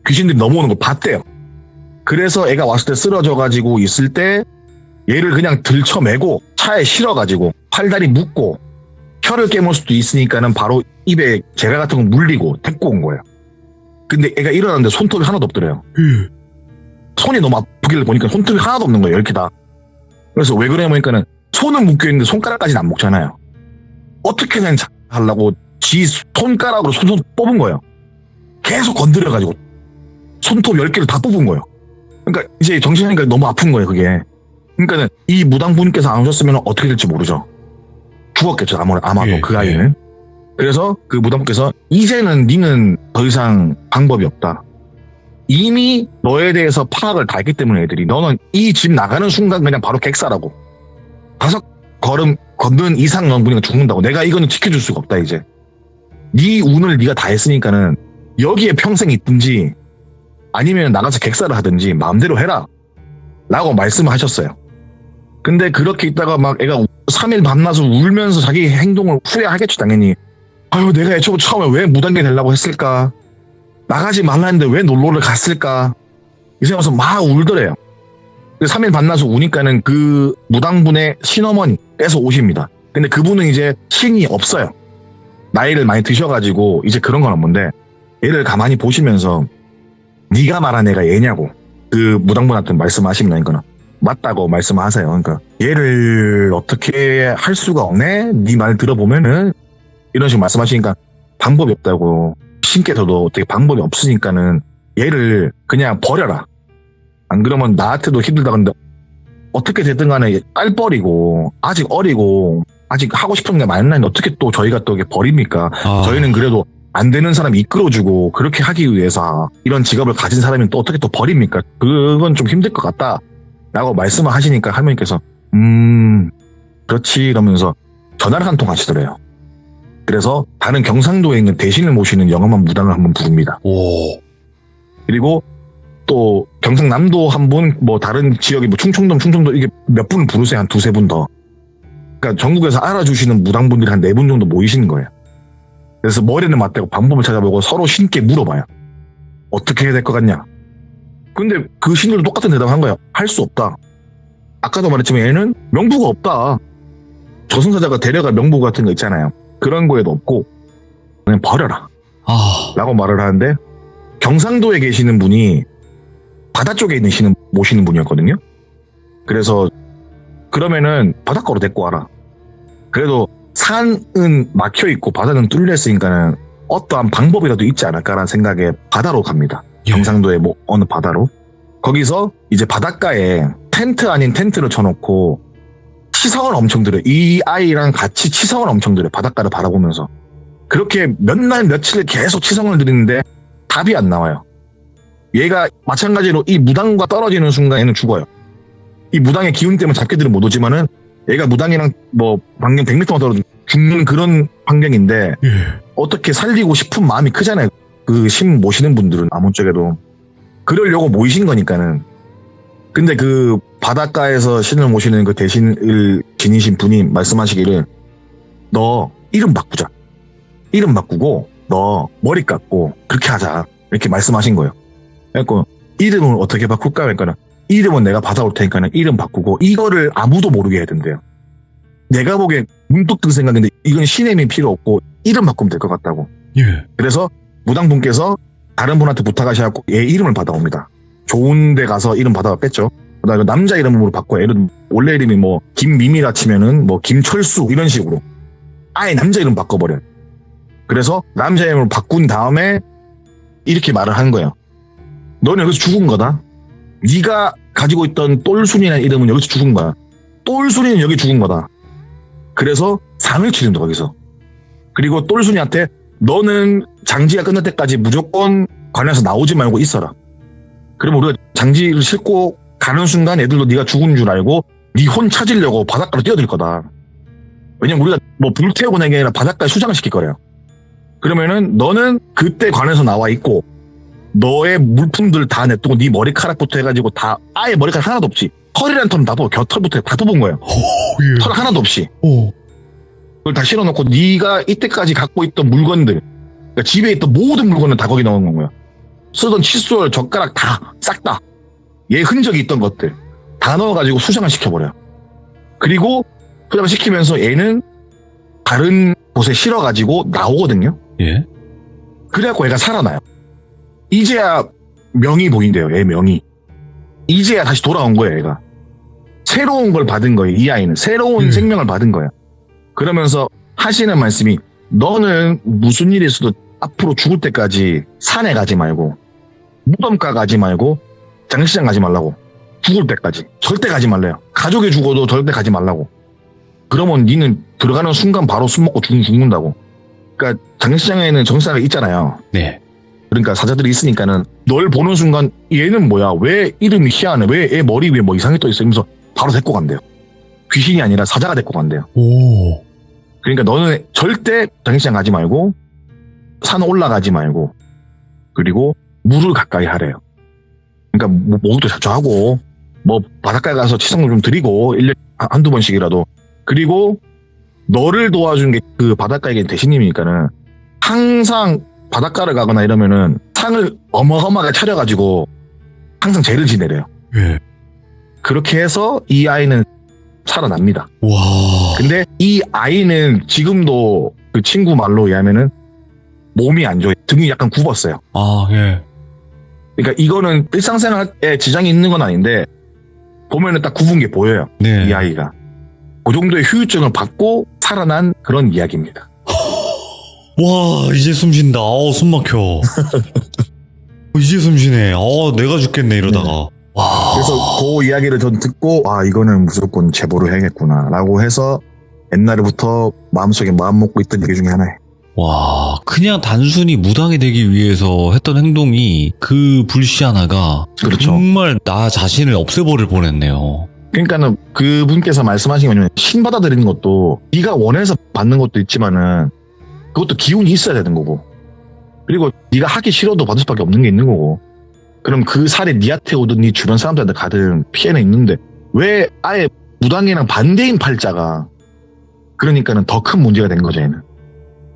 귀신들이 넘어오는 걸 봤대요. 그래서 애가 왔을 때 쓰러져가지고 있을 때 얘를 그냥 들쳐매고 차에 실어가지고 팔다리 묶고 혀를 깨물 수도 있으니까는 바로 입에 재갈 같은 거 물리고 데리고 온 거예요. 근데 애가 일어났는데 손톱이 하나도 없더래요. 손이 너무 아프기를 보니까 손톱이 하나도 없는 거예요. 이렇게 다. 그래서 왜 그러냐 보니까는 손은 묶여있는데 손가락까지는 안 묶잖아요. 어떻게든 하려고 지 손가락으로 손 뽑은 거예요. 계속 건드려가지고 손톱 10개를 다 뽑은 거예요. 그러니까 이제 정신이니까 너무 아픈 거예요. 그게. 그러니까는 이 무당분께서 안 오셨으면 어떻게 될지 모르죠. 죽었겠죠. 아마도 예, 그 아이는. 그래서 그 무당분께서 이제는 니는 더 이상 방법이 없다. 이미 너에 대해서 파악을 다 했기 때문에 애들이 너는 이 집 나가는 순간 그냥 바로 객사라고. 5걸음 걷는 이상 넌 그냥 죽는다고. 내가 이거는 지켜줄 수가 없다 이제. 네 운을 네가 다 했으니까는 여기에 평생 있든지 아니면 나가서 객사를 하든지 마음대로 해라 라고 말씀을 하셨어요. 근데 그렇게 있다가 막 애가 3일 밤낮을 울면서 자기 행동을 후회하겠죠 당연히. 아유 내가 애초부터 처음에 왜 무당계 되려고 했을까? 나가지 말라 했는데 왜 놀러를 갔을까? 이 생각하면서 막 울더래요. 3일 밤낮을 우니까는 그 무당분의 친어머니께서 오십니다. 근데 그분은 이제 신이 없어요. 나이를 많이 드셔가지고 이제 그런 건 없는데 얘를 가만히 보시면서 네가 말한 애가 얘냐고 그 무당분한테 말씀하시면 맞다고 말씀하세요. 그러니까 얘를 어떻게 할 수가 없네? 네 말 들어보면은 이런 식으로 말씀하시니까 방법이 없다고. 신께서도 어떻게 방법이 없으니까는 얘를 그냥 버려라. 안 그러면 나한테도 힘들다. 근데 어떻게 됐든 간에 딸뻘이고 아직 어리고 아직 하고 싶은 게 많은데 어떻게 또 저희가 또 이게 버립니까? 저희는 그래도 안 되는 사람 이끌어주고 그렇게 하기 위해서 이런 직업을 가진 사람이 또 어떻게 또 버립니까? 그건 좀 힘들 것 같다 라고 말씀을 하시니까 할머니께서 그렇지 이러면서 전화를 한 통 하시더래요. 그래서 다른 경상도에 있는 대신을 모시는 영암한 무당을 한번 부릅니다. 그리고 또 경상남도 한 분, 뭐 다른 지역이 뭐 충청도 이게 몇 분을 부르세요. 한 두세 분 더. 그러니까 전국에서 알아주시는 무당분들이 한 4분 정도 모이시는 거예요. 그래서 머리는 맞대고 방법을 찾아보고 서로 신께 물어봐요. 어떻게 해야 될 것 같냐? 근데 그 신들도 똑같은 대답을 한 거예요. 할 수 없다. 아까도 말했지만 얘는 명부가 없다. 저승사자가 데려갈 명부 같은 거 있잖아요. 그런 거에도 없고 그냥 버려라 라고 말을 하는데, 경상도에 계시는 분이 바다 쪽에 있는 신을 모시는 분이었거든요. 그래서 그러면은 바닷가로 데리고 와라. 그래도 산은 막혀있고 바다는 뚫렸으니까는 어떠한 방법이라도 있지 않을까라는 생각에 바다로 갑니다. 예. 경상도의 뭐 어느 바다로. 거기서 이제 바닷가에 텐트 아닌 텐트를 쳐놓고 치성을 엄청 들여요. 이 아이랑 같이 치성을 엄청 들여요. 바닷가를 바라보면서. 그렇게 몇 날 며칠 계속 치성을 드리는데 답이 안 나와요. 얘가 마찬가지로 이 무당과 떨어지는 순간 얘는 죽어요. 이 무당의 기운 때문에 잡기들은 못 오지만은 얘가 무당이랑 뭐 반경 100m만 떨어져 죽는 그런 환경인데, 예. 어떻게 살리고 싶은 마음이 크잖아요. 그 신 모시는 분들은 아무 쪽에도. 그러려고 모이신 거니까는. 근데 그 바닷가에서 신을 모시는 그 대신을 지니신 분이 말씀하시기를, 너 이름 바꾸자. 이름 바꾸고 너 머리 깎고 그렇게 하자. 이렇게 말씀하신 거예요. 그래서 이름을 어떻게 바꿀까? 그러니까 이름은 내가 받아올 테니까는 이름 바꾸고 이거를 아무도 모르게 해야 된대요. 내가 보기엔 문득 든 생각인데 이건 신의 힘이 필요 없고 이름 바꾸면 될 것 같다고. 예. 그래서 무당분께서 다른 분한테 부탁하셔갖고 얘 이름을 받아옵니다. 좋은 데 가서 이름 받아와 뺐죠. 그다음에 남자 이름으로 바꿔요. 예를 들면 원래 이름이 뭐 김미미라 치면은 뭐 김철수 이런 식으로 아예 남자 이름 바꿔버려요. 그래서 남자 이름으로 바꾼 다음에 이렇게 말을 하는 거예요. 너는 여기서 죽은 거다. 네가 가지고 있던 똘순이라는 이름은 여기서 죽은 거야. 똘순이는 여기 죽은 거다. 그래서 상을 치른다 거기서. 그리고 똘순이한테 너는 장지가 끝날 때까지 무조건 관에서 나오지 말고 있어라. 그러면 우리가 장지를 싣고 가는 순간 애들도 네가 죽은 줄 알고 네 혼 찾으려고 바닷가로 뛰어들 거다. 왜냐면 우리가 뭐 불태우고 난 게 아니라 바닷가에 수장을 시킬 거래요. 그러면은 너는 그때 관에서 나와 있고 너의 물품들 다 냅두고 네 머리카락부터 해가지고 다 아예 머리카락 하나도 없지. 털이란 털은 다 뽑아. 곁털부터 다 뽑은 거예요. 예. 털 하나도 없이. 오. 그걸 다 실어놓고 네가 이때까지 갖고 있던 물건들, 그러니까 집에 있던 모든 물건을 다 거기 넣은 거예요. 쓰던 칫솔, 젓가락 다 싹 다. 얘 흔적이 있던 것들 다 넣어가지고 수장을 시켜버려요. 그리고 수장을 시키면서 얘는 다른 곳에 실어가지고 나오거든요. 예. 그래갖고 얘가 살아나요. 이제야 명이 보인대요. 얘 명이. 이제야 다시 돌아온 거예요. 얘가. 새로운 걸 받은 거예요. 이 아이는. 새로운 생명을 받은 거예요. 그러면서 하시는 말씀이, 너는 무슨 일이 있어도 앞으로 죽을 때까지 산에 가지 말고 무덤가 가지 말고 장례식장 가지 말라고. 죽을 때까지 절대 가지 말래요. 가족이 죽어도 절대 가지 말라고. 그러면 니는 들어가는 순간 바로 술 먹고 죽는다고. 그러니까 장례식장에는 정사가 있잖아요. 네. 그러니까 사자들이 있으니까는 널 보는 순간 얘는 뭐야? 왜 이름이 희한해? 왜 얘 머리 위에 뭐 이상이 떠 있어? 이러면서 바로 데리고 간대요. 귀신이 아니라 사자가 데리고 간대요. 오. 그러니까 너는 절대 장례식장 가지 말고 산 올라가지 말고 그리고 물을 가까이 하래요. 그러니까 뭐 목욕도 자주 하고 뭐 바닷가에 가서 치성을 좀 드리고 1년에 한두 번씩이라도. 그리고 너를 도와준 게 그 바닷가에 계신 대신님이니까는 항상 바닷가를 가거나 이러면은 상을 어마어마하게 차려가지고 항상 제를 지내래요. 예. 그렇게 해서 이 아이는 살아납니다. 와. 근데 이 아이는 지금도 그 친구 말로 의하면은 몸이 안 좋아요. 등이 약간 굽었어요. 아, 예. 그러니까 이거는 일상생활에 지장이 있는 건 아닌데 보면은 딱 굽은 게 보여요. 네. 이 아이가. 그 정도의 후유증을 받고 살아난 그런 이야기입니다. 와, 이제 숨 쉰다. 숨 막혀. 이제 숨 쉬네. 내가 죽겠네, 이러다가. 와. 그래서 그 이야기를 전 듣고 이거는 무조건 제보를 해야겠구나 라고 해서 옛날부터 마음속에 마음 먹고 있던 얘기 중에 하나예요. 와, 그냥 단순히 무당이 되기 위해서 했던 행동이 그 불씨 하나가 그렇죠. 정말 나 자신을 없애버릴 뻔했네요. 그러니까는 그분께서 말씀하신 건 신 받아들이는 것도 네가 원해서 받는 것도 있지만은 그것도 기운이 있어야 되는 거고, 그리고 네가 하기 싫어도 받을 수밖에 없는 게 있는 거고, 그럼 그 살이 니한테 오든 네 주변 사람들한테 가든 피해는 있는데 왜 아예 무당이랑 반대인 팔자가 그러니까는 더 큰 문제가 된 거죠, 얘는.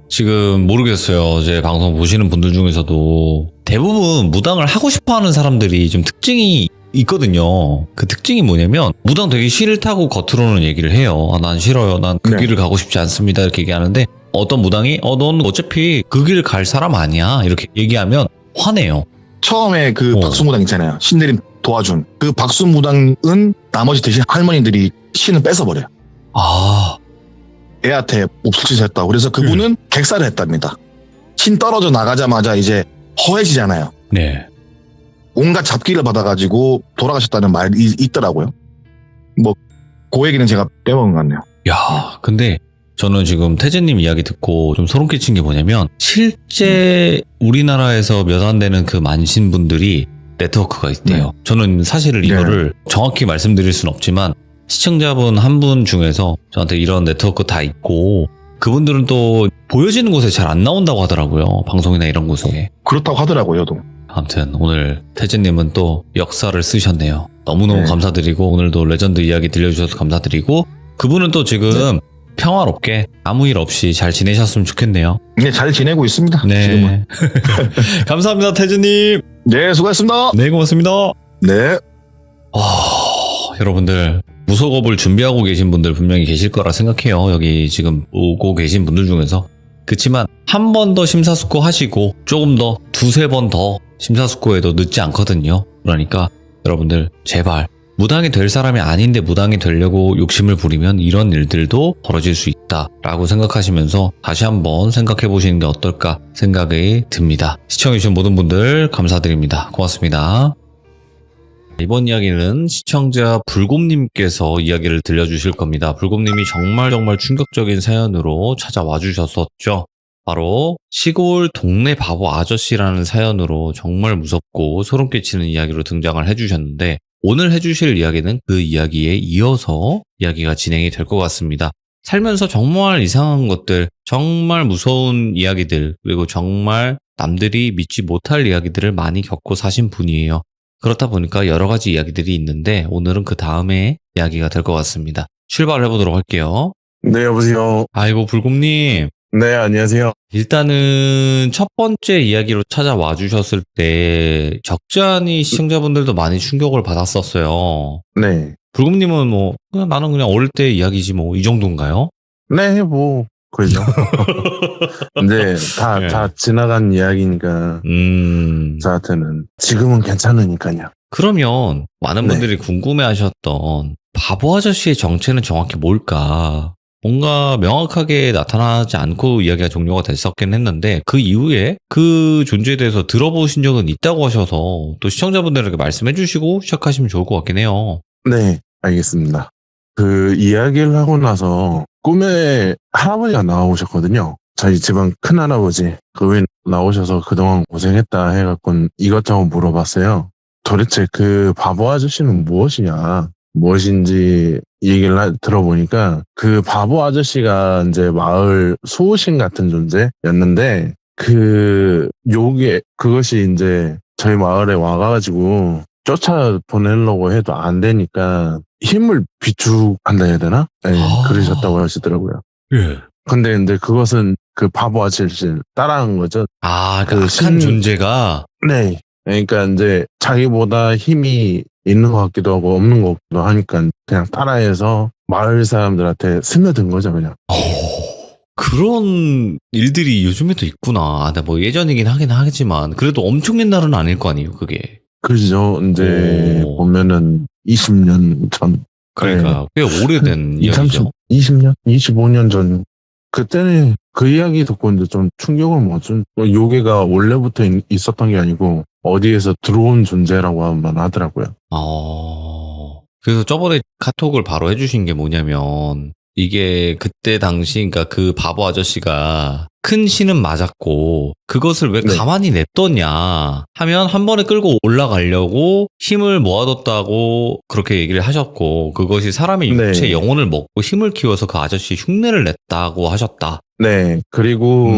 지금 모르겠어요. 제 방송 보시는 분들 중에서도 대부분 무당을 하고 싶어 하는 사람들이 좀 특징이 있거든요. 그 특징이 뭐냐면 무당 되게 싫다고 겉으로는 얘기를 해요. 아, 난 싫어요. 난 그 네. 길을 가고 싶지 않습니다. 이렇게 얘기하는데 어떤 무당이 넌 어차피 그 길 갈 사람 아니야. 이렇게 얘기하면 화내요. 처음에 그 박수무당 있잖아요. 신내림 도와준. 그 박수무당은 나머지 대신 할머니들이 신을 뺏어버려요. 아, 애한테 옵수짓을 했다고. 그래서 그분은 객사를 했답니다. 신 떨어져 나가자마자 이제 허해지잖아요. 네. 온갖 잡기를 받아가지고 돌아가셨다는 말이 있더라고요. 뭐, 그 얘기는 제가 빼먹은 것 같네요. 야, 근데 저는 지금 태재님 이야기 듣고 좀 소름 끼친 게 뭐냐면 실제 우리나라에서 몇 안 되는 그 만신분들이 네트워크가 있대요. 저는 사실 이거를 정확히 말씀드릴 순 없지만 시청자분 한 분 중에서 저한테 이런 네트워크 다 있고 그분들은 또 보여지는 곳에 잘 안 나온다고 하더라고요. 방송이나 이런 곳에. 그렇다고 하더라고요, 저도. 아무튼 오늘 태진님은 또 역사를 쓰셨네요. 너무너무 네. 감사드리고 오늘도 레전드 이야기 들려주셔서 감사드리고 그분은 또 지금 평화롭게 아무 일 없이 잘 지내셨으면 좋겠네요. 네, 잘 지내고 있습니다. 지금은. 네. 감사합니다, 태진님. 네, 수고했습니다. 네, 고맙습니다. 네. 여러분들 무속업을 준비하고 계신 분들 분명히 계실 거라 생각해요. 여기 지금 오고 계신 분들 중에서. 그치만 한 번 더 심사숙고 하시고 조금 더 두세 번 더 심사숙고해도 늦지 않거든요. 그러니까 여러분들 제발 무당이 될 사람이 아닌데 무당이 되려고 욕심을 부리면 이런 일들도 벌어질 수 있다라고 생각하시면서 다시 한번 생각해 보시는 게 어떨까 생각이 듭니다. 시청해주신 모든 분들 감사드립니다. 고맙습니다. 이번 이야기는 시청자 불곰님께서 이야기를 들려주실 겁니다. 불곰님이 정말 충격적인 사연으로 찾아와 주셨었죠. 바로 시골 동네 바보 아저씨라는 사연으로 정말 무섭고 소름 끼치는 이야기로 등장을 해주셨는데 오늘 해주실 이야기는 그 이야기에 이어서 이야기가 진행이 될 것 같습니다. 살면서 정말 이상한 것들, 정말 무서운 이야기들, 그리고 정말 남들이 믿지 못할 이야기들을 많이 겪고 사신 분이에요. 그렇다 보니까 여러 가지 이야기들이 있는데 오늘은 그 다음에 이야기가 될 것 같습니다. 출발을 해보도록 할게요. 네, 여보세요. 아이고 불곰님. 네, 안녕하세요. 일단은 첫 번째 이야기로 찾아와 주셨을 때 적잖이 시청자분들도 많이 충격을 받았었어요. 네. 불곰님은 뭐 그냥 나는 그냥 어릴 때 이야기지 뭐 이 정도인가요? 네, 뭐, 그죠. 근데 네. 다 지나간 이야기니까, 저한테는 지금은 괜찮으니까요. 그러면 많은 네. 분들이 궁금해하셨던 바보 아저씨의 정체는 정확히 뭘까? 뭔가 명확하게 나타나지 않고 이야기가 종료가 됐었긴 했는데 그 이후에 그 존재에 대해서 들어보신 적은 있다고 하셔서 또 시청자분들에게 말씀해 주시고 시작하시면 좋을 것 같긴 해요. 네, 알겠습니다. 그 이야기를 하고 나서 꿈에 할아버지가 나오셨거든요. 저희 집안 큰할아버지. 그분이 나오셔서 그동안 고생했다 해갖고 이것저것 물어봤어요. 도대체 그 바보 아저씨는 무엇이냐? 무엇인지 얘기를 들어보니까 그 바보 아저씨가 이제 마을 수호신 같은 존재였는데 그것이 이제 저희 마을에 와가지고 쫓아 보내려고 해도 안 되니까 힘을 비축한다 해야 되나? 네, 그러셨다고 하시더라고요. 예. 근데 그것은 그 바보 아저씨를 따라한 거죠. 아, 그 악한 존재가? 네. 그러니까 이제 자기보다 힘이 있는 것 같기도 하고 없는 것 같기도 하니까 그냥 따라해서 마을 사람들한테 스며든 거죠, 그냥. 그런 일들이 요즘에도 있구나. 뭐 예전이긴 하긴 하겠지만 그래도 엄청 옛날은 아닐 거 아니에요, 그게. 그죠. 이제 보면은 20년 전. 그러니까 꽤 오래된 이야기죠. 20년? 25년 전. 그때는 그 이야기 듣고 이제 좀 충격을 먹었죠. 요괴가 원래부터 있었던 게 아니고 어디에서 들어온 존재라고 하더라고요. 그래서 저번에 카톡을 바로 해주신 게 뭐냐면 이게 그때 당시 그러니까 그 바보 아저씨가 큰 신은 맞았고 그것을 왜 가만히 냅뒀냐 하면 한 번에 끌고 올라가려고 힘을 모아뒀다고 그렇게 얘기를 하셨고 그것이 사람의 육체 영혼을 먹고 힘을 키워서 그 아저씨 흉내를 냈다고 하셨다. 네. 그리고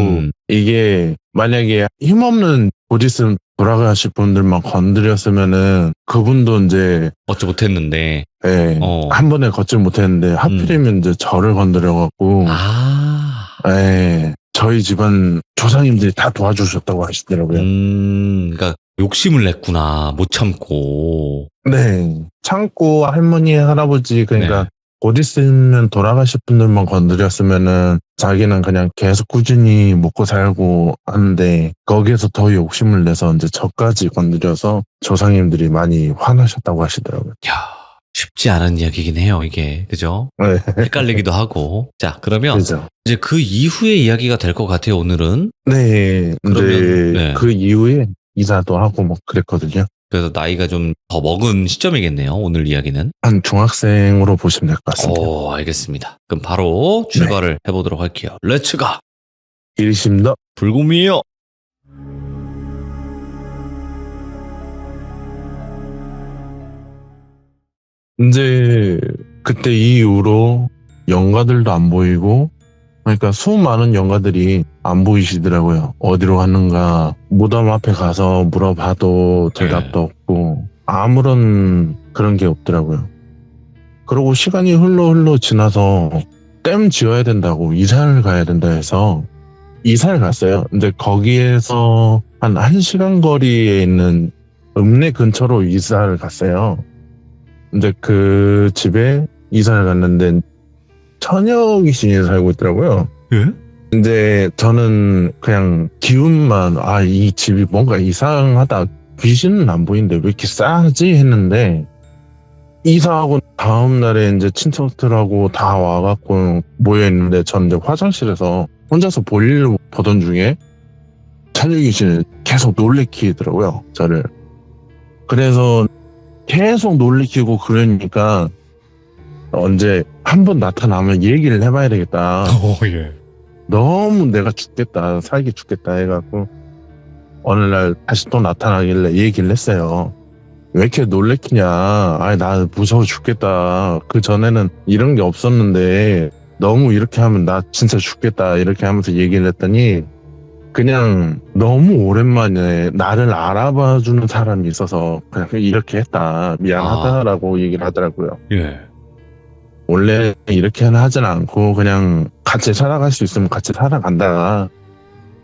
이게 만약에 힘없는 곧 있으면 돌아가실 분들만 건드렸으면은 그분도 이제 어찌 못했는데. 예, 한 번에 걷질 못했는데 하필이면 이제 저를 건드려갖고 아. 예, 저희 집안 조상님들이 다 도와주셨다고 하시더라고요. 그러니까 욕심을 냈구나. 못 참고. 네, 참고 할머니 할아버지 그러니까 네. 곧 있으면 돌아가실 분들만 건드렸으면은 자기는 그냥 계속 꾸준히 먹고 살고 하는데 거기에서 더 욕심을 내서 이제 저까지 건드려서 조상님들이 많이 화나셨다고 하시더라고요. 야, 쉽지 않은 이야기긴 해요, 이게. 그죠? 네, 헷갈리기도 하고. 자, 그러면 그죠. 이제 그 이후의 이야기가 될 것 같아요, 오늘은. 네, 그러면, 이제 네. 그 이후에 이사도 하고 뭐 그랬거든요. 그래서 나이가 좀 더 먹은 시점이겠네요, 오늘 이야기는. 한 중학생으로 보시면 될 것 같습니다. 오, 알겠습니다. 그럼 바로 출발을 해보도록 할게요. 렛츠가! 일심도 불금이에요! 이제 그때 이후로 영가들도 안 보이고 그러니까 수많은 영가들이 안 보이시더라고요. 어디로 갔는가 무덤 앞에 가서 물어봐도 대답도 없고 아무런 그런 게 없더라고요. 그리고 시간이 흘러 지나서 댐 지어야 된다고 이사를 가야 된다 해서 이사를 갔어요. 근데 거기에서 한 1시간 거리에 있는 읍내 근처로 이사를 갔어요. 근데 그 집에 이사를 갔는데 처녀 귀신이 살고 있더라고요. 예? 근데 저는 그냥 기운만 이 집이 뭔가 이상하다. 귀신은 안 보이는데 왜 이렇게 싸지 했는데 이사하고 다음 날에 이제 친척들하고 다 와갖고 모여있는데 전 이제 화장실에서 혼자서 볼일 보던 중에 처녀 귀신을 계속 놀래키더라고요. 저를. 그래서 계속 놀래키고 그러니까 언제 한 번 나타나면 얘기를 해봐야 되겠다. 예. 너무 내가 죽겠다, 살기 죽겠다 해갖고 어느 날 다시 또 나타나길래 얘기를 했어요. 왜 이렇게 놀래키냐? 나 무서워 죽겠다. 그 전에는 이런 게 없었는데 너무 이렇게 하면 나 진짜 죽겠다. 이렇게 하면서 얘기를 했더니 그냥 너무 오랜만에 나를 알아봐주는 사람이 있어서 그냥 이렇게 했다. 미안하다라고 얘기를 하더라고요. 예. 원래 이렇게는 하진 않고 그냥 같이 살아갈 수 있으면 같이 살아간다.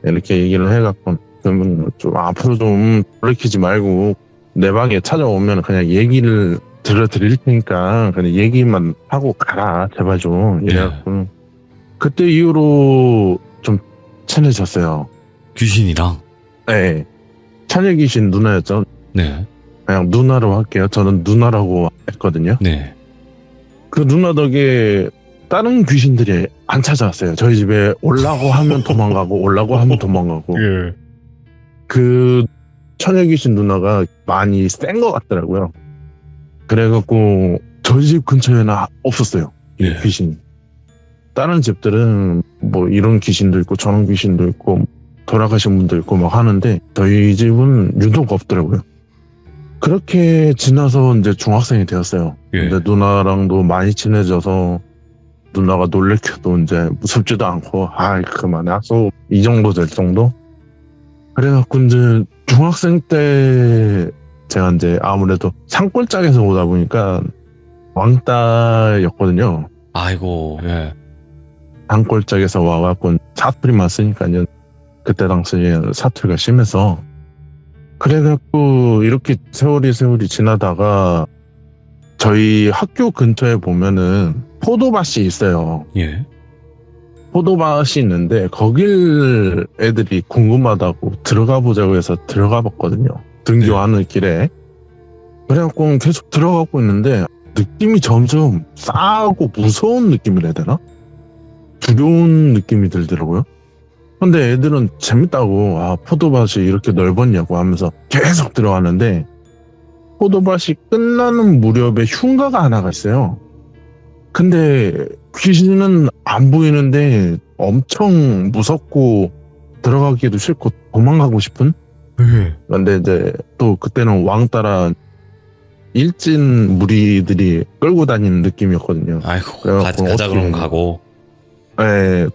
이렇게 얘기를 해갖고 그러면 좀 앞으로 좀 놀래키지 말고 내 방에 찾아오면 그냥 얘기를 들려드릴 테니까 그냥 얘기만 하고 가라. 제발 좀. 이래갖고 그때 이후로 좀 친해졌어요. 귀신이랑? 네. 처녀 귀신 누나였죠. 네. 그냥 누나로 할게요. 저는 누나라고 했거든요. 네. 그 누나 덕에 다른 귀신들이 안 찾아왔어요. 저희 집에 올라고 하면 도망가고 올라고 하면 도망가고. 예. 그 처녀 귀신 누나가 많이 센 것 같더라고요. 그래갖고 저희 집 근처에는 없었어요. 이 예. 귀신이. 다른 집들은 뭐 이런 귀신도 있고 저런 귀신도 있고 돌아가신 분도 있고 막 하는데 저희 집은 유독 없더라고요. 그렇게 지나서 이제 중학생이 되었어요. 예. 근데 누나랑도 많이 친해져서 누나가 놀래켜도 이제 무섭지도 않고 그만해 이 정도 될 정도. 그래갖고 이제 중학생 때 제가 이제 아무래도 산골짜기에서 오다 보니까 왕따였거든요. 아이고, 예. 산골짜기에서 와갖고 사투리만 쓰니까요. 그때 당시에 사투리가 심해서 그래갖고 이렇게 세월이 지나다가 저희 학교 근처에 보면은 포도밭이 있어요. 예. 포도밭이 있는데 거길 애들이 궁금하다고 들어가 보자고 해서 들어가 봤거든요. 등교하는 길에. 그래갖고 계속 들어가고 있는데 느낌이 점점 싸고 무서운 느낌을 해야 되나? 두려운 느낌이 들더라고요. 근데 애들은 재밌다고 포도밭이 이렇게 넓었냐고 하면서 계속 들어가는데 포도밭이 끝나는 무렵에 흉가가 하나가 있어요. 근데 귀신은 안 보이는데 엄청 무섭고 들어가기도 싫고 도망가고 싶은? 예. 근데 이제 또 그때는 왕따라 일진 무리들이 끌고 다니는 느낌이었거든요. 아이고, 그래갖고 가자 그럼 어떻게- 가고.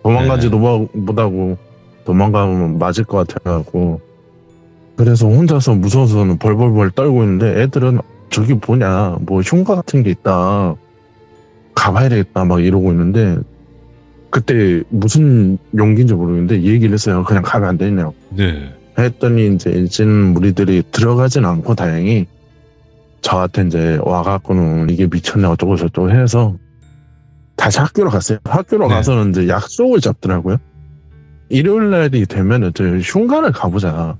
도망가지도 못하고 도망가면 맞을 것 같아가지고 그래서 혼자서 무서워서는 벌벌벌 떨고 있는데 애들은 저기 뭐냐, 뭐 흉가 같은 게 있다, 가봐야 되겠다 막 이러고 있는데, 그때 무슨 용기인지 모르겠는데 얘기를 했어요. 그냥 가면 안 되냐고. 네. 했더니 이제 일진 무리들이 들어가진 않고 다행히 저한테 이제 와갖고는 이게 미쳤네 어쩌고 저쩌고 해서 다시 학교로 갔어요. 학교로 네. 가서는 이제 약속을 잡더라고요. 일요일 날이 되면은 저 흉가를 가보자.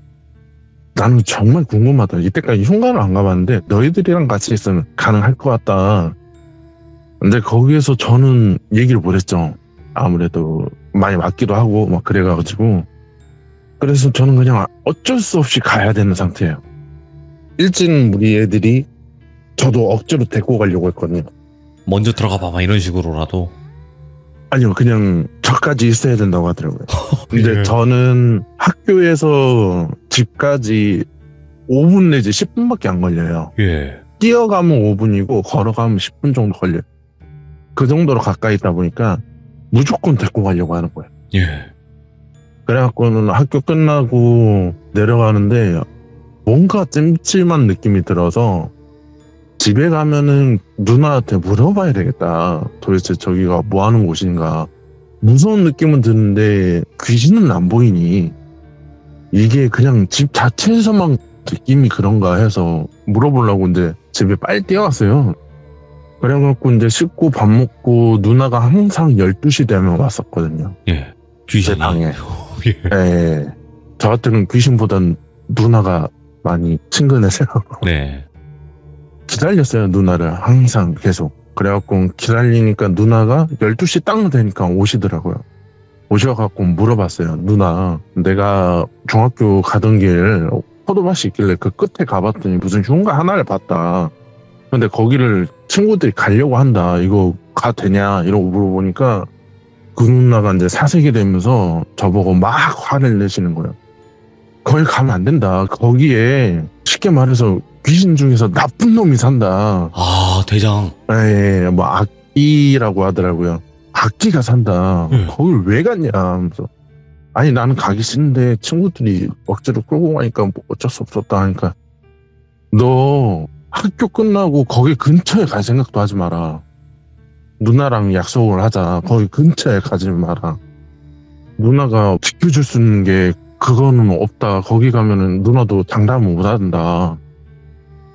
나는 정말 궁금하다. 이때까지 흉가를 안 가봤는데 너희들이랑 같이 있으면 가능할 것 같다. 근데 거기에서 저는 얘기를 못했죠. 아무래도 많이 맞기도 하고 막 그래가지고. 그래서 저는 그냥 어쩔 수 없이 가야 되는 상태예요. 일진 무리 애들이 저도 억지로 데리고 가려고 했거든요. 먼저 들어가 봐봐 이런 식으로라도. 아니요, 그냥 저까지 있어야 된다고 하더라고요. 근데 예. 저는 학교에서 집까지 5분 내지 10분밖에 안 걸려요. 예. 뛰어가면 5분이고 걸어가면 10분 정도 걸려요. 그 정도로 가까이 있다 보니까 무조건 데리고 가려고 하는 거예요. 예. 그래갖고는 학교 끝나고 내려가는데 뭔가 찜찜한 느낌이 들어서 집에 가면은 누나한테 물어봐야 되겠다. 도대체 저기가 뭐 하는 곳인가. 무서운 느낌은 드는데 귀신은 안 보이니 이게 그냥 집 자체에서만 느낌이 그런가 해서 물어보려고 이제 집에 빨리 뛰어갔어요. 그래갖고 이제 씻고 밥 먹고 누나가 항상 12시 되면 왔었거든요. 예. 제 귀신이. 방에. 예. 예. 저한테는 귀신보단 누나가 많이 친근해서요. 네. 기다렸어요, 누나를. 항상 계속. 그래갖고 기다리니까 누나가 12시 딱 되니까 오시더라고요. 오셔갖고 물어봤어요. 누나, 내가 중학교 가던 길 포도밭이 있길래 그 끝에 가봤더니 무슨 흉가 하나를 봤다. 근데 거기를 친구들이 가려고 한다. 이거 가도 되냐? 이러고 물어보니까 그 누나가 이제 사색이 되면서 저보고 막 화를 내시는 거예요. 거기 가면 안 된다. 거기에 쉽게 말해서 귀신 중에서 나쁜 놈이 산다. 아, 대장. 에, 뭐 악귀라고 하더라고요. 악귀가 산다. 네. 거길 왜 갔냐 하면서. 아니 나는 가기 싫은데 친구들이 억지로 끌고 가니까 뭐 어쩔 수 없었다 하니까 너 학교 끝나고 거기 근처에 갈 생각도 하지 마라. 누나랑 약속을 하자. 거기 근처에 가지 마라. 누나가 지켜줄 수 있는 게 그거는 없다. 거기 가면은 누나도 장담을 못 한다.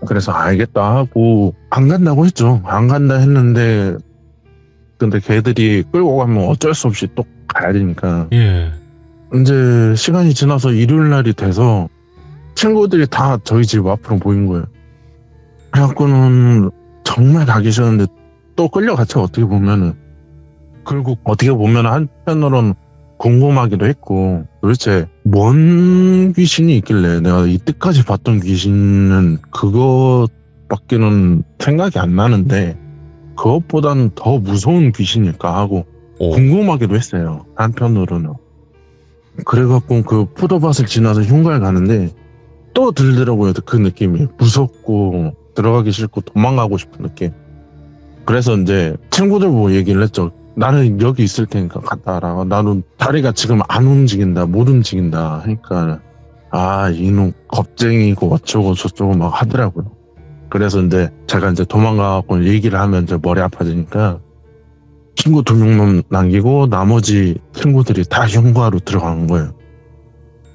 그래서 알겠다 하고 안 간다고 했죠. 안 간다 했는데 근데 걔들이 끌고 가면 어쩔 수 없이 또 가야 되니까 예. 이제 시간이 지나서 일요일 날이 돼서 친구들이 다 저희 집 앞으로 모인 거예요. 그래갖고는 정말 가기 싫었는데 또 끌려갔죠. 어떻게 보면은. 결국 어떻게 보면 한편으로는 궁금하기도 했고 도대체 뭔 귀신이 있길래 내가 이때까지 봤던 귀신은 그것밖에는 생각이 안 나는데 그것보다는 더 무서운 귀신일까 하고 오. 궁금하기도 했어요. 한편으로는. 그래갖고 그 포도밭을 지나서 흉가를 가는데 또 들더라고요. 그 느낌이. 무섭고 들어가기 싫고 도망가고 싶은 느낌. 그래서 이제 친구들 보고 얘기를 했죠. 나는 여기 있을 테니까 갔다 와라. 나는 다리가 지금 안 움직인다. 못 움직인다. 하니까 아 이놈 겁쟁이고 어쩌고 저쩌고 막 하더라고요. 그래서 이제 제가 이제 도망가고 얘기를 하면 이제 머리 아파지니까 친구 2명 남기고 나머지 친구들이 다 흉가로 들어가는 거예요.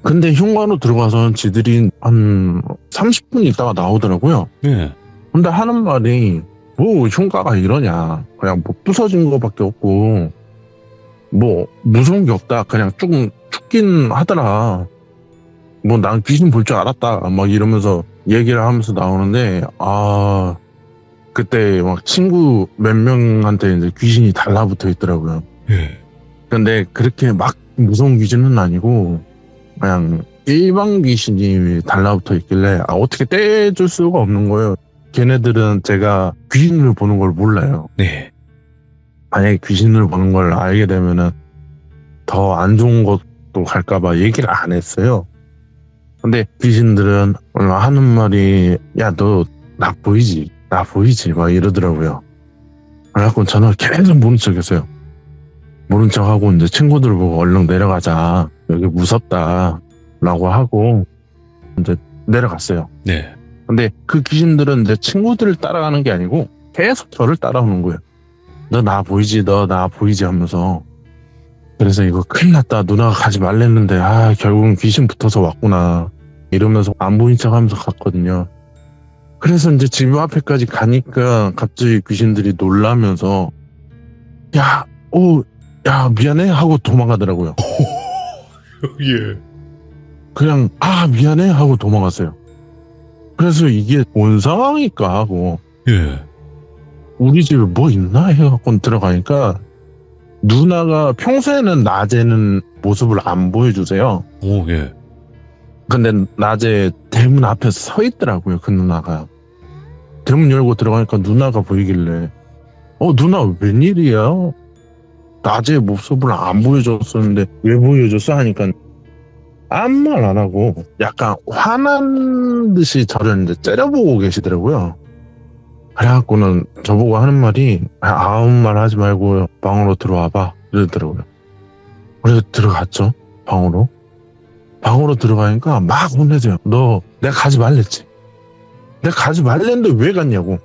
근데 흉가로 들어가서 지들이 한 30분 있다가 나오더라고요. 예. 근데 하는 말이 뭐 흉가가 이러냐. 그냥 뭐 부서진 거밖에 없고 뭐 무서운 게 없다. 그냥 조금 춥긴 하더라. 뭐 난 귀신 볼 줄 알았다. 막 이러면서 얘기를 하면서 나오는데 아 그때 막 친구 몇 명한테 이제 귀신이 달라붙어 있더라고요. 예. 근데 그렇게 막 무서운 귀신은 아니고 그냥 일반 귀신이 달라붙어 있길래 어떻게 떼줄 수가 없는 거예요. 걔네들은 제가 귀신을 보는 걸 몰라요. 네. 만약에 귀신을 보는 걸 알게 되면은 더 안 좋은 것도 갈까봐 얘기를 안 했어요. 근데 귀신들은 하는 말이 야 너 나 보이지? 나 보이지? 막 이러더라고요. 그래갖고 저는 계속 모른 척했어요. 모른 척하고 이제 친구들 보고 얼른 내려가자. 여기 무섭다 라고 하고 이제 내려갔어요. 네. 근데 그 귀신들은 내 친구들을 따라가는 게 아니고 계속 저를 따라오는 거예요. 너 나 보이지? 너 나 보이지? 하면서. 그래서 이거 큰일 났다. 누나가 가지 말랬는데 결국은 귀신 붙어서 왔구나. 이러면서 안 보인 척 하면서 갔거든요. 그래서 이제 집 앞에까지 가니까 갑자기 귀신들이 놀라면서 야 미안해 하고 도망가더라고요. 예. 그냥 미안해 하고 도망갔어요. 그래서 이게 뭔 상황일까 하고 예. 우리 집에 뭐 있나 해갖고 들어가니까 누나가 평소에는 낮에는 모습을 안 보여주세요. 오, 예. 근데 낮에 대문 앞에 서 있더라고요. 그 누나가. 대문 열고 들어가니까 누나가 보이길래 누나 웬일이야? 낮에 모습을 안 보여줬었는데 왜 보여줬어? 하니까 아무 말 안 하고 약간 화난 듯이 저를 이제 째려보고 계시더라고요. 그래갖고는 저보고 하는 말이 아무 말 하지 말고 방으로 들어와봐 이러더라고요. 그래서 들어갔죠. 방으로 들어가니까 막 혼내세요. 너 내가 가지 말랬지? 내가 가지 말랬는데 왜 갔냐고.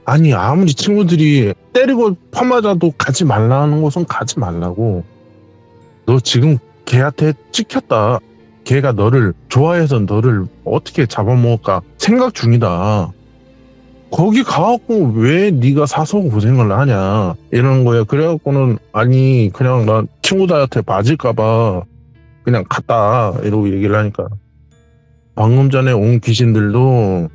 아니 아무리 친구들이 때리고 퍼맞아도 가지 말라는 곳은 가지 말라고. 너 지금 걔한테 찍혔다. 걔가 너를 좋아해서 너를 어떻게 잡아먹을까 생각 중이다. 거기 가갖고 왜 네가 사서 고생을 하냐 이러는 거예요. 그래갖고는 아니 그냥 나 친구들한테 맞을까봐 그냥 갔다 이러고 얘기를 하니까 방금 전에 온 귀신들도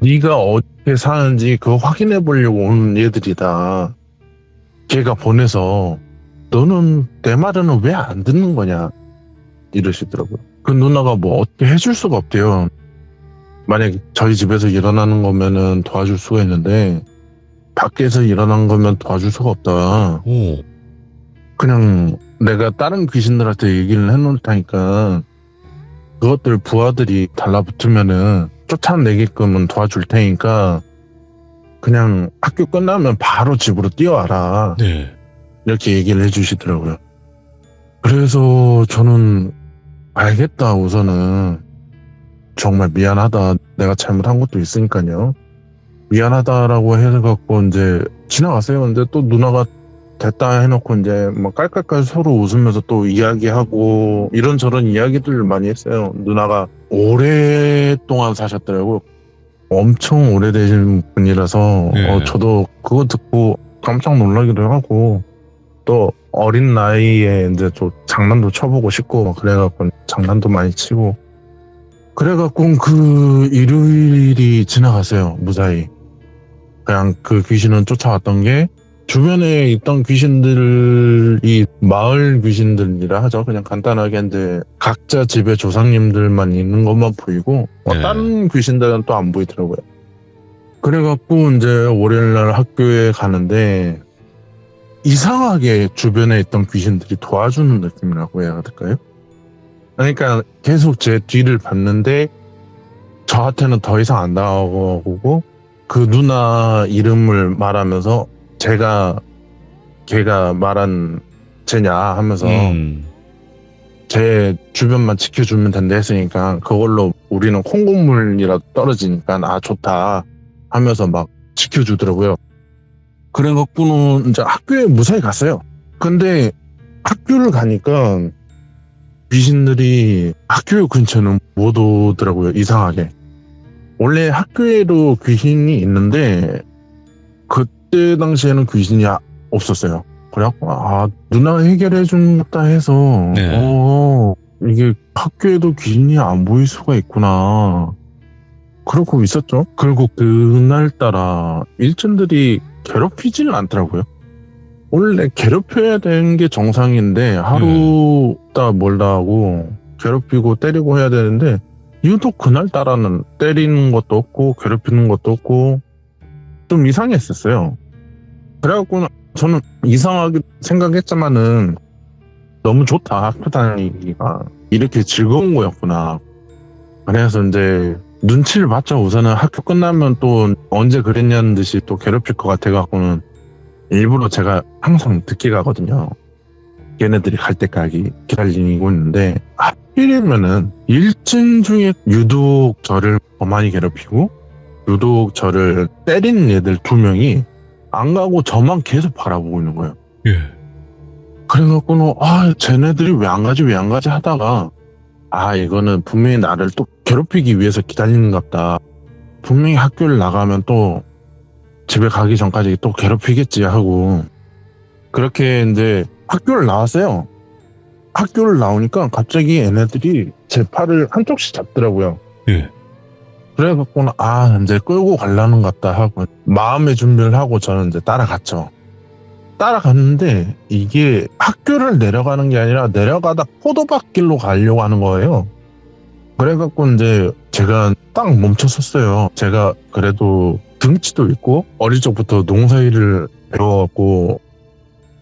네가 어떻게 사는지 그거 확인해 보려고 오는 얘들이다. 걔가 보내서 너는 내 말은 왜 안 듣는 거냐 이러시더라고요. 그 누나가 뭐 어떻게 해줄 수가 없대요. 만약에 저희 집에서 일어나는 거면은 도와줄 수가 있는데 밖에서 일어난 거면 도와줄 수가 없다. 오. 그냥 내가 다른 귀신들한테 얘기를 해놓다니까 그것들 부하들이 달라붙으면은 쫓아내게끔은 도와줄 테니까 그냥 학교 끝나면 바로 집으로 뛰어와라. 네. 이렇게 얘기를 해주시더라고요. 그래서 저는 알겠다. 우선은 정말 미안하다. 내가 잘못한 것도 있으니까요. 미안하다라고 해갖고 이제 지나갔어요. 근데 또 누나가 됐다 해놓고 이제 막 깔깔깔 서로 웃으면서 또 이야기하고 이런저런 이야기들 많이 했어요. 누나가 오랫동안 사셨더라고요. 엄청 오래되신 분이라서 네. 저도 그거 듣고 깜짝 놀라기도 하고 또 어린 나이에 이제 좀 장난도 쳐보고 싶고 막 그래갖고 장난도 많이 치고 그래갖고 그 일요일이 지나갔어요. 무사히. 그냥 그 귀신은 쫓아왔던 게 주변에 있던 귀신들이 마을 귀신들이라 하죠. 그냥 간단하게 이제 각자 집에 조상님들만 있는 것만 보이고 네. 다른 귀신들은 또 안 보이더라고요. 그래갖고 이제 월요일날 학교에 가는데 이상하게 주변에 있던 귀신들이 도와주는 느낌이라고 해야 될까요? 그러니까 계속 제 뒤를 봤는데 저한테는 더 이상 안 나오고 그 누나 이름을 말하면서 걔가 말한 쟤냐 하면서 제 주변만 지켜주면 된다 했으니까 그걸로 우리는 콩고물이라도 떨어지니까 좋다 하면서 막 지켜주더라고요. 그래갖고는 이제 학교에 무사히 갔어요. 근데 학교를 가니까 귀신들이 학교 근처는 못 오더라고요. 이상하게. 원래 학교에도 귀신이 있는데 그때 당시에는 귀신이 없었어요. 그래갖고 누나가 해결해 준다 해서 네. 이게 학교에도 귀신이 안 보일 수가 있구나. 그러고 있었죠. 그리고 그날따라 일진들이 괴롭히지는 않더라고요. 원래 괴롭혀야 되는 게 정상인데 하루다 멀다 하고 괴롭히고 때리고 해야 되는데 유독 그날따라는 때리는 것도 없고 괴롭히는 것도 없고 좀 이상했었어요. 그래갖고 저는 이상하게 생각했지만은 너무 좋다. 학교 다니기가 이렇게 즐거운 거였구나. 그래서 이제 눈치를 봤죠. 우선은 학교 끝나면 또 언제 그랬냐는 듯이 또 괴롭힐 것 같아갖고는 일부러 제가 항상 늦게 가거든요. 걔네들이 갈 때까지 기다리고 있는데 하필이면은 1층 중에 유독 저를 더 많이 괴롭히고 유독 저를 때리는 애들 2명이 안 가고 저만 계속 바라보고 있는 거예요. 예. 그래갖고는 쟤네들이 왜 안 가지 하다가 이거는 분명히 나를 또 괴롭히기 위해서 기다리는갑다. 분명히 학교를 나가면 또 집에 가기 전까지 또 괴롭히겠지 하고 그렇게 이제 학교를 나왔어요. 학교를 나오니까 갑자기 얘네들이 제 팔을 한쪽씩 잡더라고요. 예. 그래갖고는 이제 끌고 가려는 것 같다 하고 마음의 준비를 하고 저는 이제 따라갔죠. 따라갔는데 이게 학교를 내려가는 게 아니라 내려가다 포도밭길로 가려고 하는 거예요. 그래갖고 이제 제가 딱 멈췄었어요. 제가 그래도 등치도 있고 어릴 적부터 농사일을 배워갖고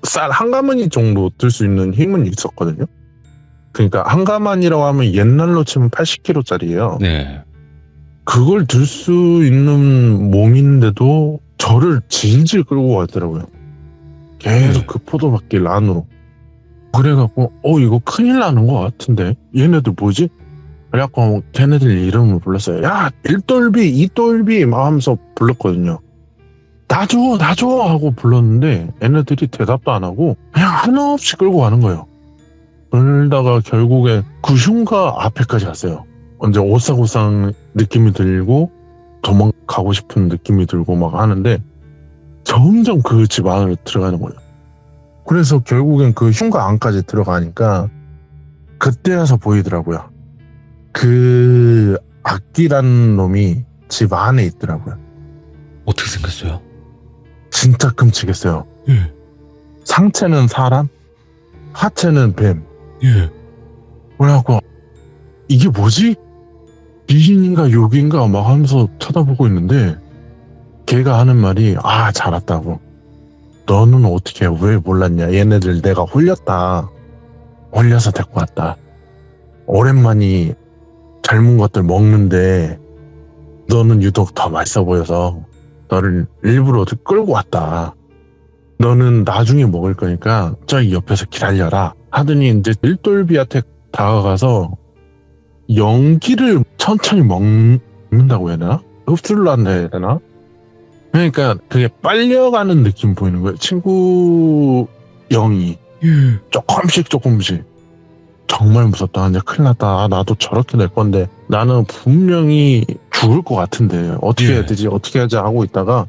쌀 한 가마니 정도 들 수 있는 힘은 있었거든요. 그러니까 한 가마니라고 하면 옛날로 치면 80kg짜리예요. 네. 그걸 들 수 있는 몸인데도 저를 질질 끌고 가더라고요. 계속 그 포도밭길 안으로. 그래갖고 이거 큰일 나는 것 같은데 얘네들 뭐지? 그래갖고 걔네들 이름을 불렀어요. 야 1돌비 2돌비 막 하면서 불렀거든요. 나줘 하고 불렀는데 얘네들이 대답도 안 하고 그냥 한없이 끌고 가는 거예요. 그러다가 결국에 그 흉가 앞에까지 갔어요. 언제 오싹오싹 느낌이 들고 도망가고 싶은 느낌이 들고 막 하는데 점점 그 집 안으로 들어가는 거예요. 그래서 결국엔 그 흉가 안까지 들어가니까 그때 와서 보이더라고요. 그 악기라는 놈이 집 안에 있더라고요. 어떻게 생겼어요? 진짜 끔찍했어요. 예. 상체는 사람, 하체는 뱀. 예. 그래갖고 이게 뭐지? 귀신인가 욕인가 막 하면서 쳐다보고 있는데 걔가 하는 말이 잘 왔다고. 너는 어떻게 왜 몰랐냐? 얘네들 내가 홀렸다. 홀려서 데리고 왔다. 오랜만이 젊은 것들 먹는데 너는 유독 더 맛있어 보여서 너를 일부러 끌고 왔다. 너는 나중에 먹을 거니까 저기 옆에서 기다려라. 하더니 이제 일돌비한테 다가가서 연기를 천천히 먹는다고 해야 되나? 흡수를 한다 해야 되나? 그러니까 그게 빨려가는 느낌 보이는 거예요. 친구 영이 조금씩 정말 무섭다. 이제 큰일 났다. 나도 저렇게 될 건데 나는 분명히 죽을 것 같은데 어떻게 해야 되지? 어떻게 하지? 하고 있다가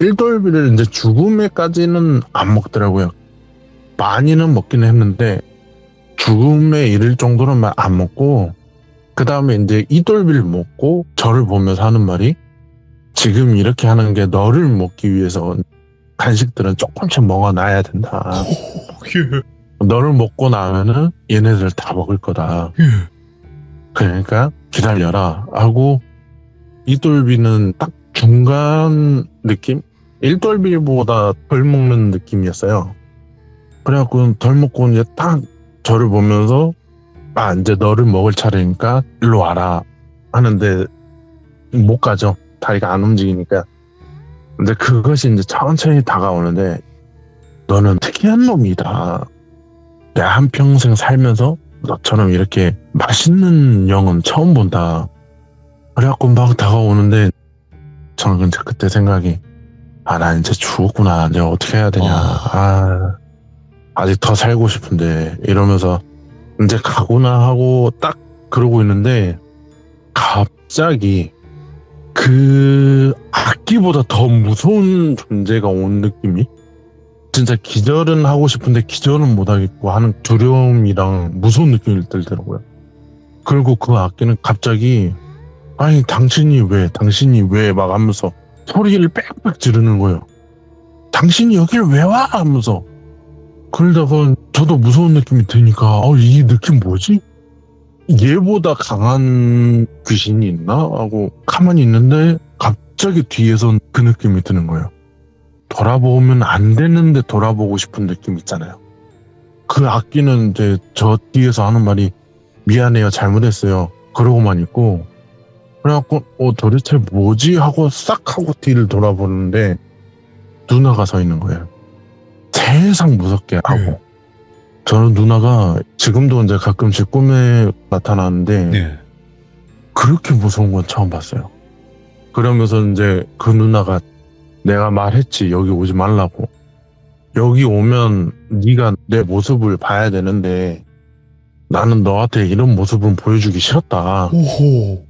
일돌비를 이제 죽음에까지는 안 먹더라고요. 많이는 먹기는 했는데 죽음에 이를 정도는 안 먹고 그 다음에 이제 이돌비를 먹고 저를 보면서 하는 말이 지금 이렇게 하는 게 너를 먹기 위해서 간식들은 조금씩 먹어놔야 된다. 너를 먹고 나면은 얘네들 다 먹을 거다. 그러니까 기다려라 하고 이돌비는 딱 중간 느낌? 1돌비보다 덜 먹는 느낌이었어요. 그래갖고 덜 먹고 이제 딱 저를 보면서 이제 너를 먹을 차례니까 일로 와라 하는데 못 가죠. 다리가 안 움직이니까. 근데 그것이 이제 천천히 다가오는데 너는 특이한 놈이다. 내 한평생 살면서 너처럼 이렇게 맛있는 영은 처음 본다. 그래갖고 막 다가오는데 저는 이제 그때 생각이 나 이제 죽었구나. 이제 어떻게 해야 되냐. 아직 더 살고 싶은데 이러면서 이제 가구나 하고 딱 그러고 있는데 갑자기 그 악기보다 더 무서운 존재가 온 느낌이 진짜 기절은 하고 싶은데 기절은 못하겠고 하는 두려움이랑 무서운 느낌이 들더라고요. 그리고 그 악기는 갑자기 당신이 왜 막 하면서 소리를 빽빽 지르는 거예요. 당신이 여길 왜 와? 하면서. 그러다가 저도 무서운 느낌이 드니까 이 느낌 뭐지? 얘보다 강한 귀신이 있나? 하고 가만히 있는데 갑자기 뒤에선 그 느낌이 드는 거예요. 돌아보면 안 되는데 돌아보고 싶은 느낌 있잖아요. 그 악기는 이제 저 뒤에서 하는 말이 미안해요, 잘못했어요. 그러고만 있고 그래갖고 도대체 뭐지? 하고 싹 하고 뒤를 돌아보는데 누나가 서 있는 거예요. 세상 무섭게 하고 저는 누나가 지금도 이제 가끔씩 꿈에 나타나는데 네. 그렇게 무서운 건 처음 봤어요. 그러면서 이제 그 누나가 내가 말했지 여기 오지 말라고. 여기 오면 네가 내 모습을 봐야 되는데 나는 너한테 이런 모습은 보여주기 싫었다. 오호.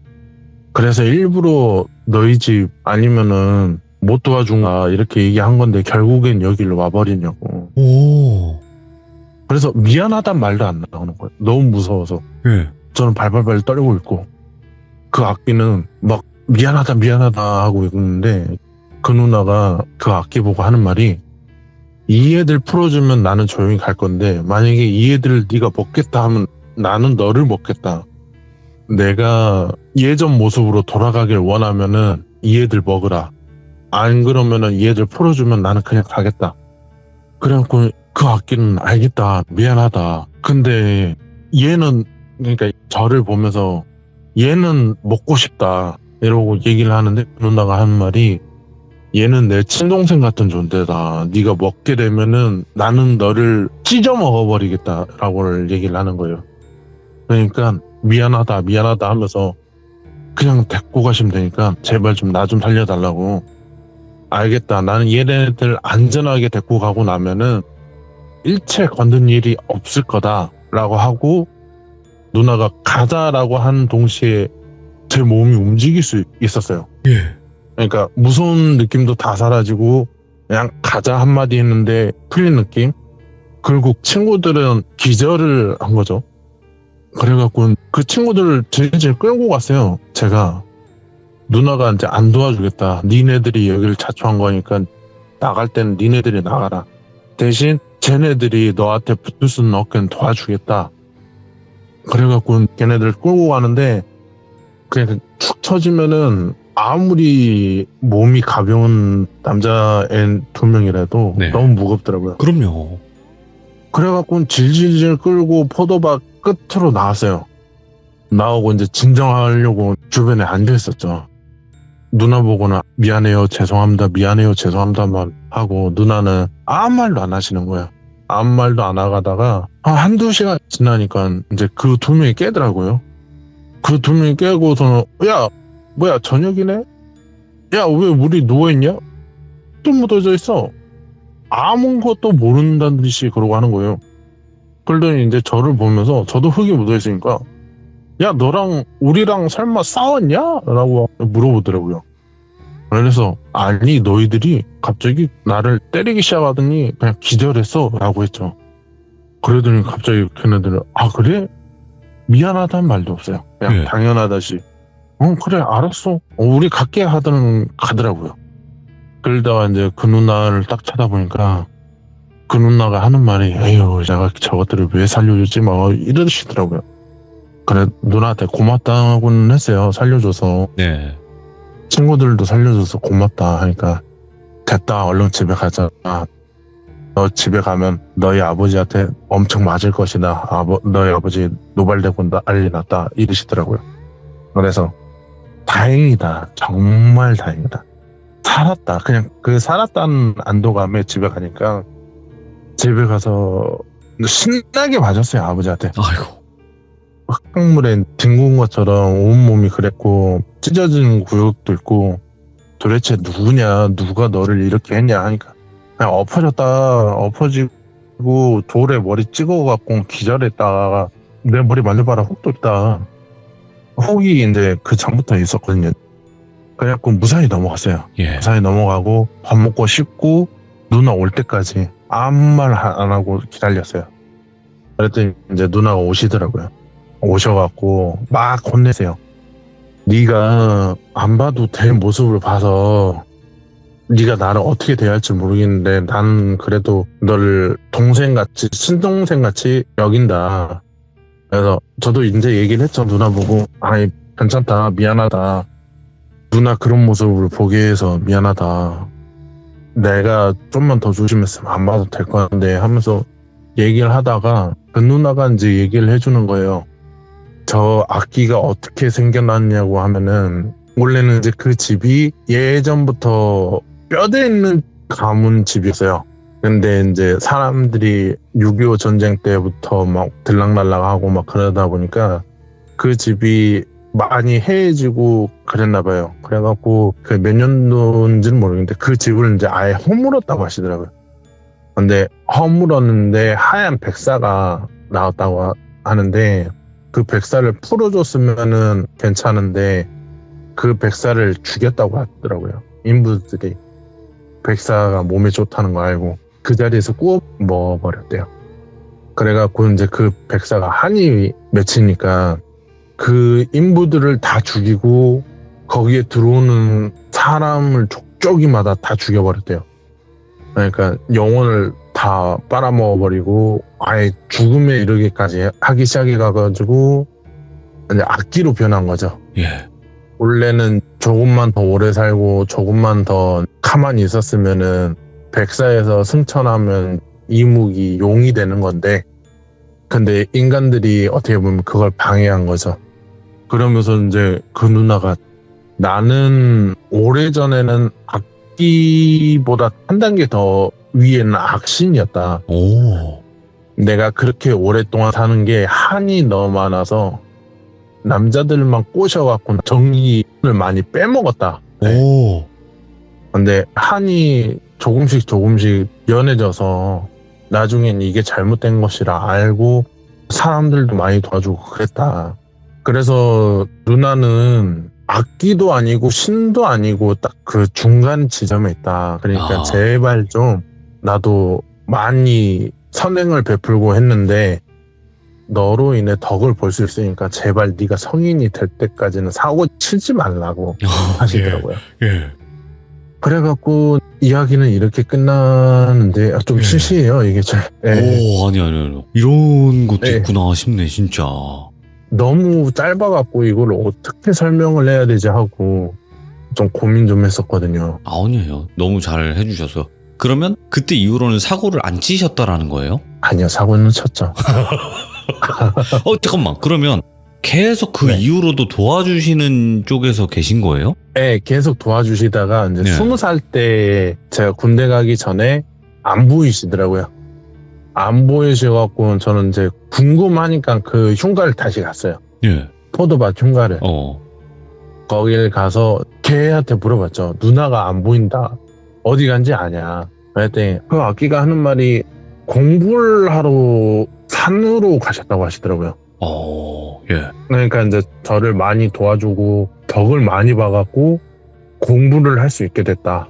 그래서 일부러 너희 집 아니면은 못 도와준다 이렇게 얘기한 건데 결국엔 여기로 와버리냐고. 오. 그래서 미안하단 말도 안 나오는 거예요. 너무 무서워서. 네. 저는 발발발 떨고 있고 그 악기는 막 미안하다 하고 있는데 그 누나가 그 악기 보고 하는 말이 이 애들 풀어주면 나는 조용히 갈 건데 만약에 이 애들을 네가 먹겠다 하면 나는 너를 먹겠다. 내가 예전 모습으로 돌아가길 원하면은 이 애들 먹으라. 안 그러면은 이 애들 풀어주면 나는 그냥 가겠다. 그래갖고 그 악기는 알겠다. 미안하다. 근데 얘는 그러니까 저를 보면서 얘는 먹고 싶다. 이러고 얘기를 하는데 누나가 하는 말이 얘는 내 친동생 같은 존재다. 네가 먹게 되면은 나는 너를 찢어 먹어버리겠다라고 얘기를 하는 거예요. 그러니까 미안하다 하면서 그냥 데리고 가시면 되니까 제발 좀 나 좀 살려달라고. 알겠다. 나는 얘네들 안전하게 데리고 가고 나면은 일체 건든 일이 없을 거다라고 하고 누나가 가자라고 한 동시에 제 몸이 움직일 수 있었어요. 예. 그러니까 무서운 느낌도 다 사라지고 그냥 가자 한마디 했는데 풀린 느낌? 결국 친구들은 기절을 한 거죠. 그래갖고 그 친구들을 질질 끌고 갔어요. 제가 누나가 이제 안 도와주겠다. 니네들이 여기를 자초한 거니까 나갈 때는 니네들이 나가라. 대신 쟤네들이 너한테 붙을 수는 없겠는 도와주겠다. 그래갖고 걔네들 끌고 가는데 그냥 축 처지면은 아무리 몸이 가벼운 남자애 2명이라도 네. 너무 무겁더라고요. 그럼요. 그래갖고 질질질 끌고 포도밭 끝으로 나왔어요. 나오고 이제 진정하려고 주변에 앉아있었죠. 누나 보고는 미안해요 죄송합니다만 하고 누나는 아무 말도 안 하시는 거예요. 아무 말도 안 하다가 한두 시간 지나니까 이제 그 2명이 깨더라고요. 그 2명이 깨고서는 야 뭐야 저녁이네? 야 왜 우리 누워있냐? 또 묻어져 있어. 아무것도 모른다는 듯이 그러고 하는 거예요. 그러더니 이제 저를 보면서 저도 흙이 묻어있으니까 야 너랑 우리랑 설마 싸웠냐? 라고 물어보더라고요. 그래서 아니 너희들이 갑자기 나를 때리기 시작하더니 그냥 기절했어 라고 했죠. 그러더니 갑자기 걔네들은 아 그래? 미안하다는 말도 없어요. 그냥 네. 당연하다시 그래 알았어 우리 갈게 하더니 가더라고요. 그러다가 이제 그 누나를 딱 쳐다보니까 그 누나가 하는 말이 에휴 내가 저것들을 왜 살려줬지 막 이러시더라고요. 그래 누나한테 고맙다고는 했어요. 살려줘서. 네. 친구들도 살려줘서 고맙다 하니까 됐다 얼른 집에 가자. 너 집에 가면 너희 아버지한테 엄청 맞을 것이다. 너희 아버지 노발되고 난리 났다 이러시더라고요. 그래서 다행이다. 정말 다행이다. 살았다. 그냥 그 살았다는 안도감에 집에 가니까 집에 가서 신나게 맞았어요. 아버지한테. 아이고. 흙탕물에 뒹군 것처럼 온몸이 그랬고 찢어진 구역도 있고 도대체 누구냐 누가 너를 이렇게 했냐 하니까 그냥 엎어지고 돌에 머리 찍어갖고 기절했다가 내 머리 만져봐라 혹도 있다. 혹이 이제 그 전부터 있었거든요. 그래갖고 무사히 넘어갔어요. 예. 무사히 넘어가고 밥 먹고 씻고 누나 올 때까지 아무 말 안 하고 기다렸어요. 그랬더니 이제 누나가 오시더라고요. 오셔갖고 막 혼내세요. 네가 안 봐도 될 모습을 봐서 네가 나를 어떻게 대할지 모르겠는데 나는 그래도 너를 동생같이 친동생같이 여긴다. 그래서 저도 이제 얘기를 했죠. 누나 보고 아이 괜찮다 미안하다. 누나 그런 모습을 보게 해서 미안하다. 내가 좀만 더 조심했으면 안 봐도 될 건데 하면서 얘기를 하다가 그 누나가 이제 얘기를 해주는 거예요. 저 악기가 어떻게 생겨났냐고 하면은 원래는 이제 그 집이 예전부터 뼈대 있는 가문 집이었어요. 근데 이제 사람들이 6.25 전쟁 때부터 막 들락날락하고 막 그러다 보니까 그 집이 많이 해해지고 그랬나 봐요. 그래갖고 그 몇 년도인지는 모르겠는데 그 집을 이제 아예 허물었다고 하시더라고요. 근데 허물었는데 하얀 백사가 나왔다고 하는데 그 백사를 풀어줬으면은 괜찮은데 그 백사를 죽였다고 하더라고요. 인부들이 백사가 몸에 좋다는 거 알고 그 자리에서 구워 먹어버렸대요. 그래갖고 이제 그 백사가 한이 맺히니까 그 인부들을 다 죽이고 거기에 들어오는 사람을 족저기마다 다 죽여버렸대요. 그러니까 영혼을 다 빨아먹어버리고 아예 죽음에 이르기까지 하기 시작해가지고 이제 악기로 변한 거죠. 예. 원래는 조금만 더 오래 살고 조금만 더 가만히 있었으면은 백사에서 승천하면 이묵이 용이 되는 건데 근데 인간들이 어떻게 보면 그걸 방해한 거죠. 그러면서 이제 그 누나가 나는 오래전에는 악기보다 한 단계 더 위에는 악신이었다. 오. 내가 그렇게 오랫동안 사는 게 한이 너무 많아서 남자들만 꼬셔갖고 정의를 많이 빼먹었다. 오. 근데 한이 조금씩 연해져서 나중엔 이게 잘못된 것이라 알고 사람들도 많이 도와주고 그랬다. 그래서 누나는 악기도 아니고 신도 아니고 딱 그 중간 지점에 있다. 그러니까 제발 좀 나도 많이 선행을 베풀고 했는데 너로 인해 덕을 볼 수 있으니까 제발 네가 성인이 될 때까지는 사고 치지 말라고 하시더라고요. 예. 그래갖고 이야기는 이렇게 끝나는데 좀 예. 시시해요 이게. 오, 아니. 이런 것도 예. 있구나 싶네, 진짜. 너무 짧아갖고 이걸 어떻게 설명을 해야 되지 하고 좀 고민 좀 했었거든요. 아니에요. 너무 잘 해주셔서. 그러면 그때 이후로는 사고를 안 치셨다라는 거예요? 아니요, 사고는 쳤죠. 잠깐만. 그러면 계속 그 네. 이후로도 도와주시는 쪽에서 계신 거예요? 네, 계속 도와주시다가 이제 네. 20살 때 제가 군대 가기 전에 안 보이시더라고요. 안 보이셔갖고 저는 이제 궁금하니까 그 흉가를 다시 갔어요. 예. 포도밭 흉가를. 거길 가서 걔한테 물어봤죠. 누나가 안 보인다. 어디 간지 아냐. 그랬더니 그 아기가 하는 말이 공부를 하러 산으로 가셨다고 하시더라고요. 예. 그러니까 이제 저를 많이 도와주고 덕을 많이 봐갖고 공부를 할 수 있게 됐다.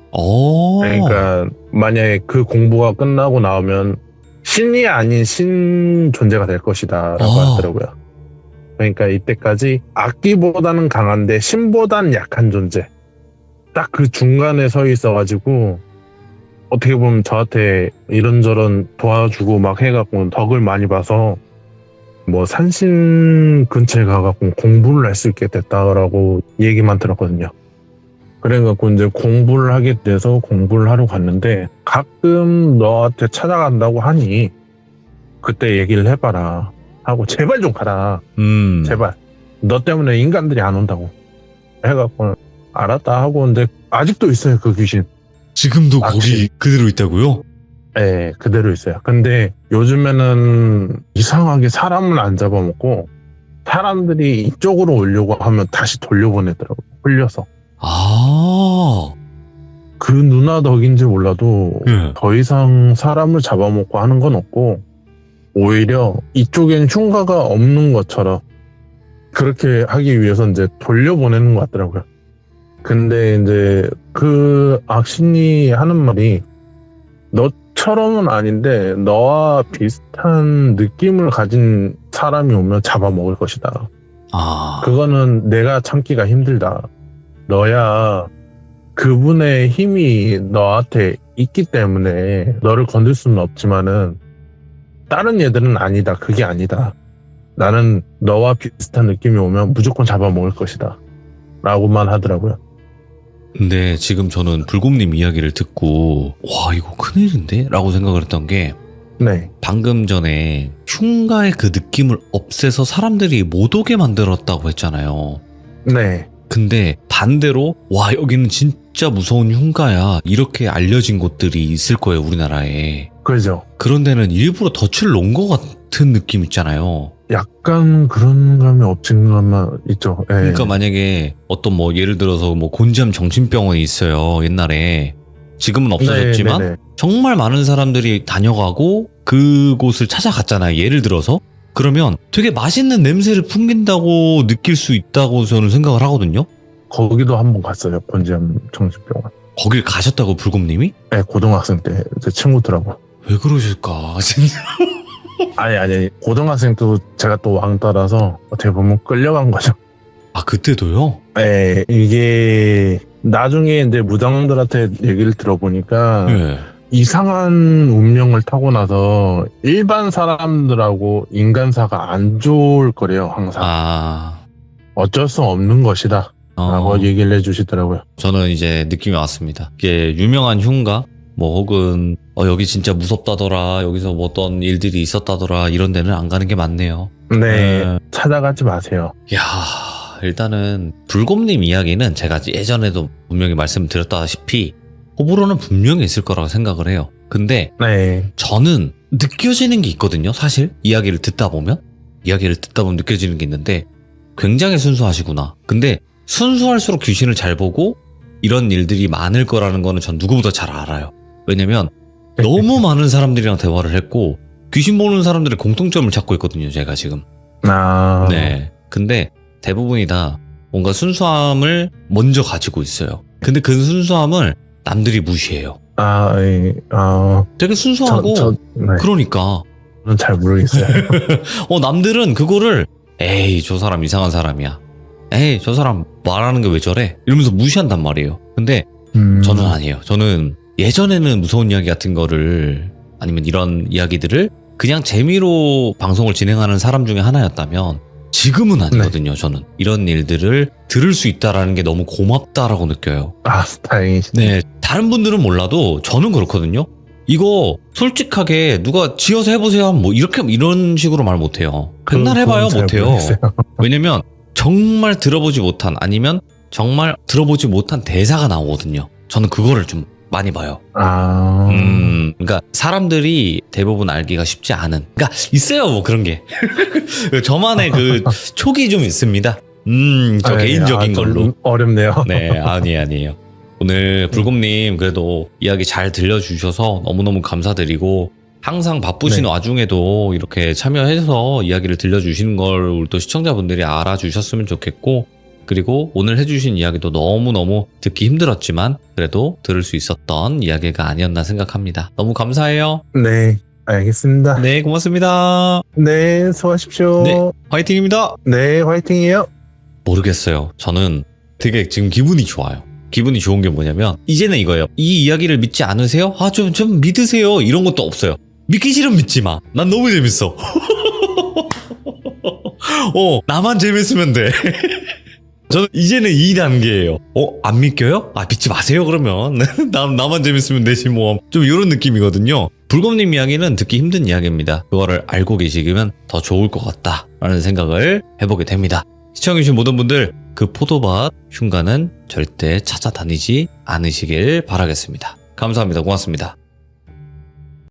그러니까 만약에 그 공부가 끝나고 나오면 신이 아닌 신 존재가 될 것이다 라고 하더라고요. 그러니까 이때까지 악기보다는 강한데 신보다는 약한 존재, 딱 그 중간에 서 있어가지고 어떻게 보면 저한테 이런저런 도와주고 막 해갖고 덕을 많이 봐서 뭐 산신 근처에 가갖고 공부를 할 수 있게 됐다라고 얘기만 들었거든요. 그래갖고 이제 공부를 하게 돼서 공부를 하러 갔는데 가끔 너한테 찾아간다고 하니 그때 얘기를 해봐라 하고 제발 좀 가라. 제발. 너 때문에 인간들이 안 온다고 해갖고 알았다 하고. 근데 아직도 있어요 그 귀신. 지금도 거기 그대로 있다고요? 네, 그대로 있어요. 근데 요즘에는 이상하게 사람을 안 잡아먹고 사람들이 이쪽으로 오려고 하면 다시 돌려보내더라고요. 흘려서. 그 누나 덕인지 몰라도 예. 더 이상 사람을 잡아먹고 하는 건 없고 오히려 이쪽엔 흉가가 없는 것처럼 그렇게 하기 위해서 이제 돌려보내는 것 같더라고요. 근데 이제 그 악신이 하는 말이 너처럼은 아닌데 너와 비슷한 느낌을 가진 사람이 오면 잡아먹을 것이다. 그거는 내가 참기가 힘들다. 너야 그분의 힘이 너한테 있기 때문에 너를 건들 수는 없지만은 다른 얘들은 아니다. 그게 아니다. 나는 너와 비슷한 느낌이 오면 무조건 잡아먹을 것이다 라고만 하더라고요. 근데 지금 저는 불곰님 이야기를 듣고 와 이거 큰일인데? 라고 생각을 했던 게 네. 방금 전에 흉가의 그 느낌을 없애서 사람들이 못 오게 만들었다고 했잖아요. 네. 근데 반대로 와 여기는 진짜 진짜 무서운 흉가야 이렇게 알려진 곳들이 있을 거예요, 우리나라에. 그죠. 그런 데는 일부러 덫을 놓은 것 같은 느낌 있잖아요. 약간 그런 감이 없진 감만 있죠. 예. 그러니까 만약에 어떤 뭐 예를 들어서 뭐 곤지암 정신병원이 있어요, 옛날에. 지금은 없어졌지만 네, 네, 네. 정말 많은 사람들이 다녀가고 그곳을 찾아갔잖아요, 예를 들어서. 그러면 되게 맛있는 냄새를 풍긴다고 느낄 수 있다고 저는 생각을 하거든요. 거기도 한번 갔어요. 곤지암 정신병원. 거길 가셨다고, 불곰님이? 네, 고등학생 때 제 친구더라고. 왜 그러실까, 진짜. 아니 고등학생 때 제가 또 왕따라서 어떻게 보면 끌려간 거죠. 아, 그때도요? 네, 이게 나중에 이제 무당들한테 얘기를 들어보니까 네. 이상한 운명을 타고 나서 일반 사람들하고 인간사가 안 좋을 거래요, 항상. 아, 어쩔 수 없는 것이다 라고 얘기를 해주시더라고요. 저는 이제 느낌이 왔습니다. 이게 유명한 흉가, 뭐 혹은 여기 진짜 무섭다더라, 여기서 뭐 어떤 일들이 있었다더라, 이런 데는 안 가는 게 맞네요. 네, 찾아가지 마세요. 야, 일단은 불곰님 이야기는 제가 예전에도 분명히 말씀드렸다시피 호불호는 분명히 있을 거라고 생각을 해요. 근데 네, 저는 느껴지는 게 있거든요, 사실. 이야기를 듣다 보면 느껴지는 게 있는데 굉장히 순수하시구나. 근데 순수할수록 귀신을 잘 보고 이런 일들이 많을 거라는 거는 전 누구보다 잘 알아요. 왜냐면 너무 많은 사람들이랑 대화를 했고 귀신 보는 사람들의 공통점을 찾고 있거든요, 제가 지금. 네. 근데 대부분이 다 뭔가 순수함을 먼저 가지고 있어요. 근데 그 순수함을 남들이 무시해요. 되게 순수하고 네. 그러니까 저는 잘 모르겠어요. 남들은 그거를 에이, 저 사람 이상한 사람이야. 에이, 저 사람 말하는 게 왜 저래? 이러면서 무시한단 말이에요. 근데 저는 아니에요. 저는 예전에는 무서운 이야기 같은 거를, 아니면 이런 이야기들을 그냥 재미로 방송을 진행하는 사람 중에 하나였다면 지금은 아니거든요. 저는 이런 일들을 들을 수 있다라는 게 너무 고맙다라고 느껴요. 다행이시네. 네, 다른 분들은 몰라도 저는 그렇거든요. 이거 솔직하게 누가 지어서 해보세요 하면 뭐 이런 식으로 말 못해요. 맨날 해봐요 못해요. 왜냐면 정말 들어보지 못한, 아니면 정말 들어보지 못한 대사가 나오거든요. 저는 그거를 좀 많이 봐요. 그러니까 사람들이 대부분 알기가 쉽지 않은, 그러니까 있어요, 뭐 그런 게. 저만의 그 촉이 좀 있습니다. 저 개인적인 걸로. 어렵네요. 네, 아니에요. 오늘 불곰님 그래도 이야기 잘 들려주셔서 너무너무 감사드리고, 항상 바쁘신 와중에도 이렇게 참여해서 이야기를 들려주시는 걸 우리 또 시청자분들이 알아주셨으면 좋겠고, 그리고 오늘 해주신 이야기도 너무너무 듣기 힘들었지만 그래도 들을 수 있었던 이야기가 아니었나 생각합니다. 너무 감사해요. 네, 알겠습니다. 네, 고맙습니다. 네, 수고하십시오. 네, 화이팅입니다. 네, 화이팅이에요. 모르겠어요. 저는 되게 지금 기분이 좋아요. 기분이 좋은 게 뭐냐면 이제는 이거예요. 이 이야기를 믿지 않으세요? 좀 믿으세요. 이런 것도 없어요. 믿기 싫으면 믿지 마. 난 너무 재밌어. 나만 재밌으면 돼. 저는 이제는 이 단계예요. 안 믿겨요? 믿지 마세요, 그러면. 나만 재밌으면 되지, 뭐. 좀 이런 느낌이거든요. 불곰님 이야기는 듣기 힘든 이야기입니다. 그거를 알고 계시면 더 좋을 것 같다 라는 생각을 해보게 됩니다. 시청해주신 모든 분들, 그 포도밭 흉가는 절대 찾아다니지 않으시길 바라겠습니다. 감사합니다. 고맙습니다.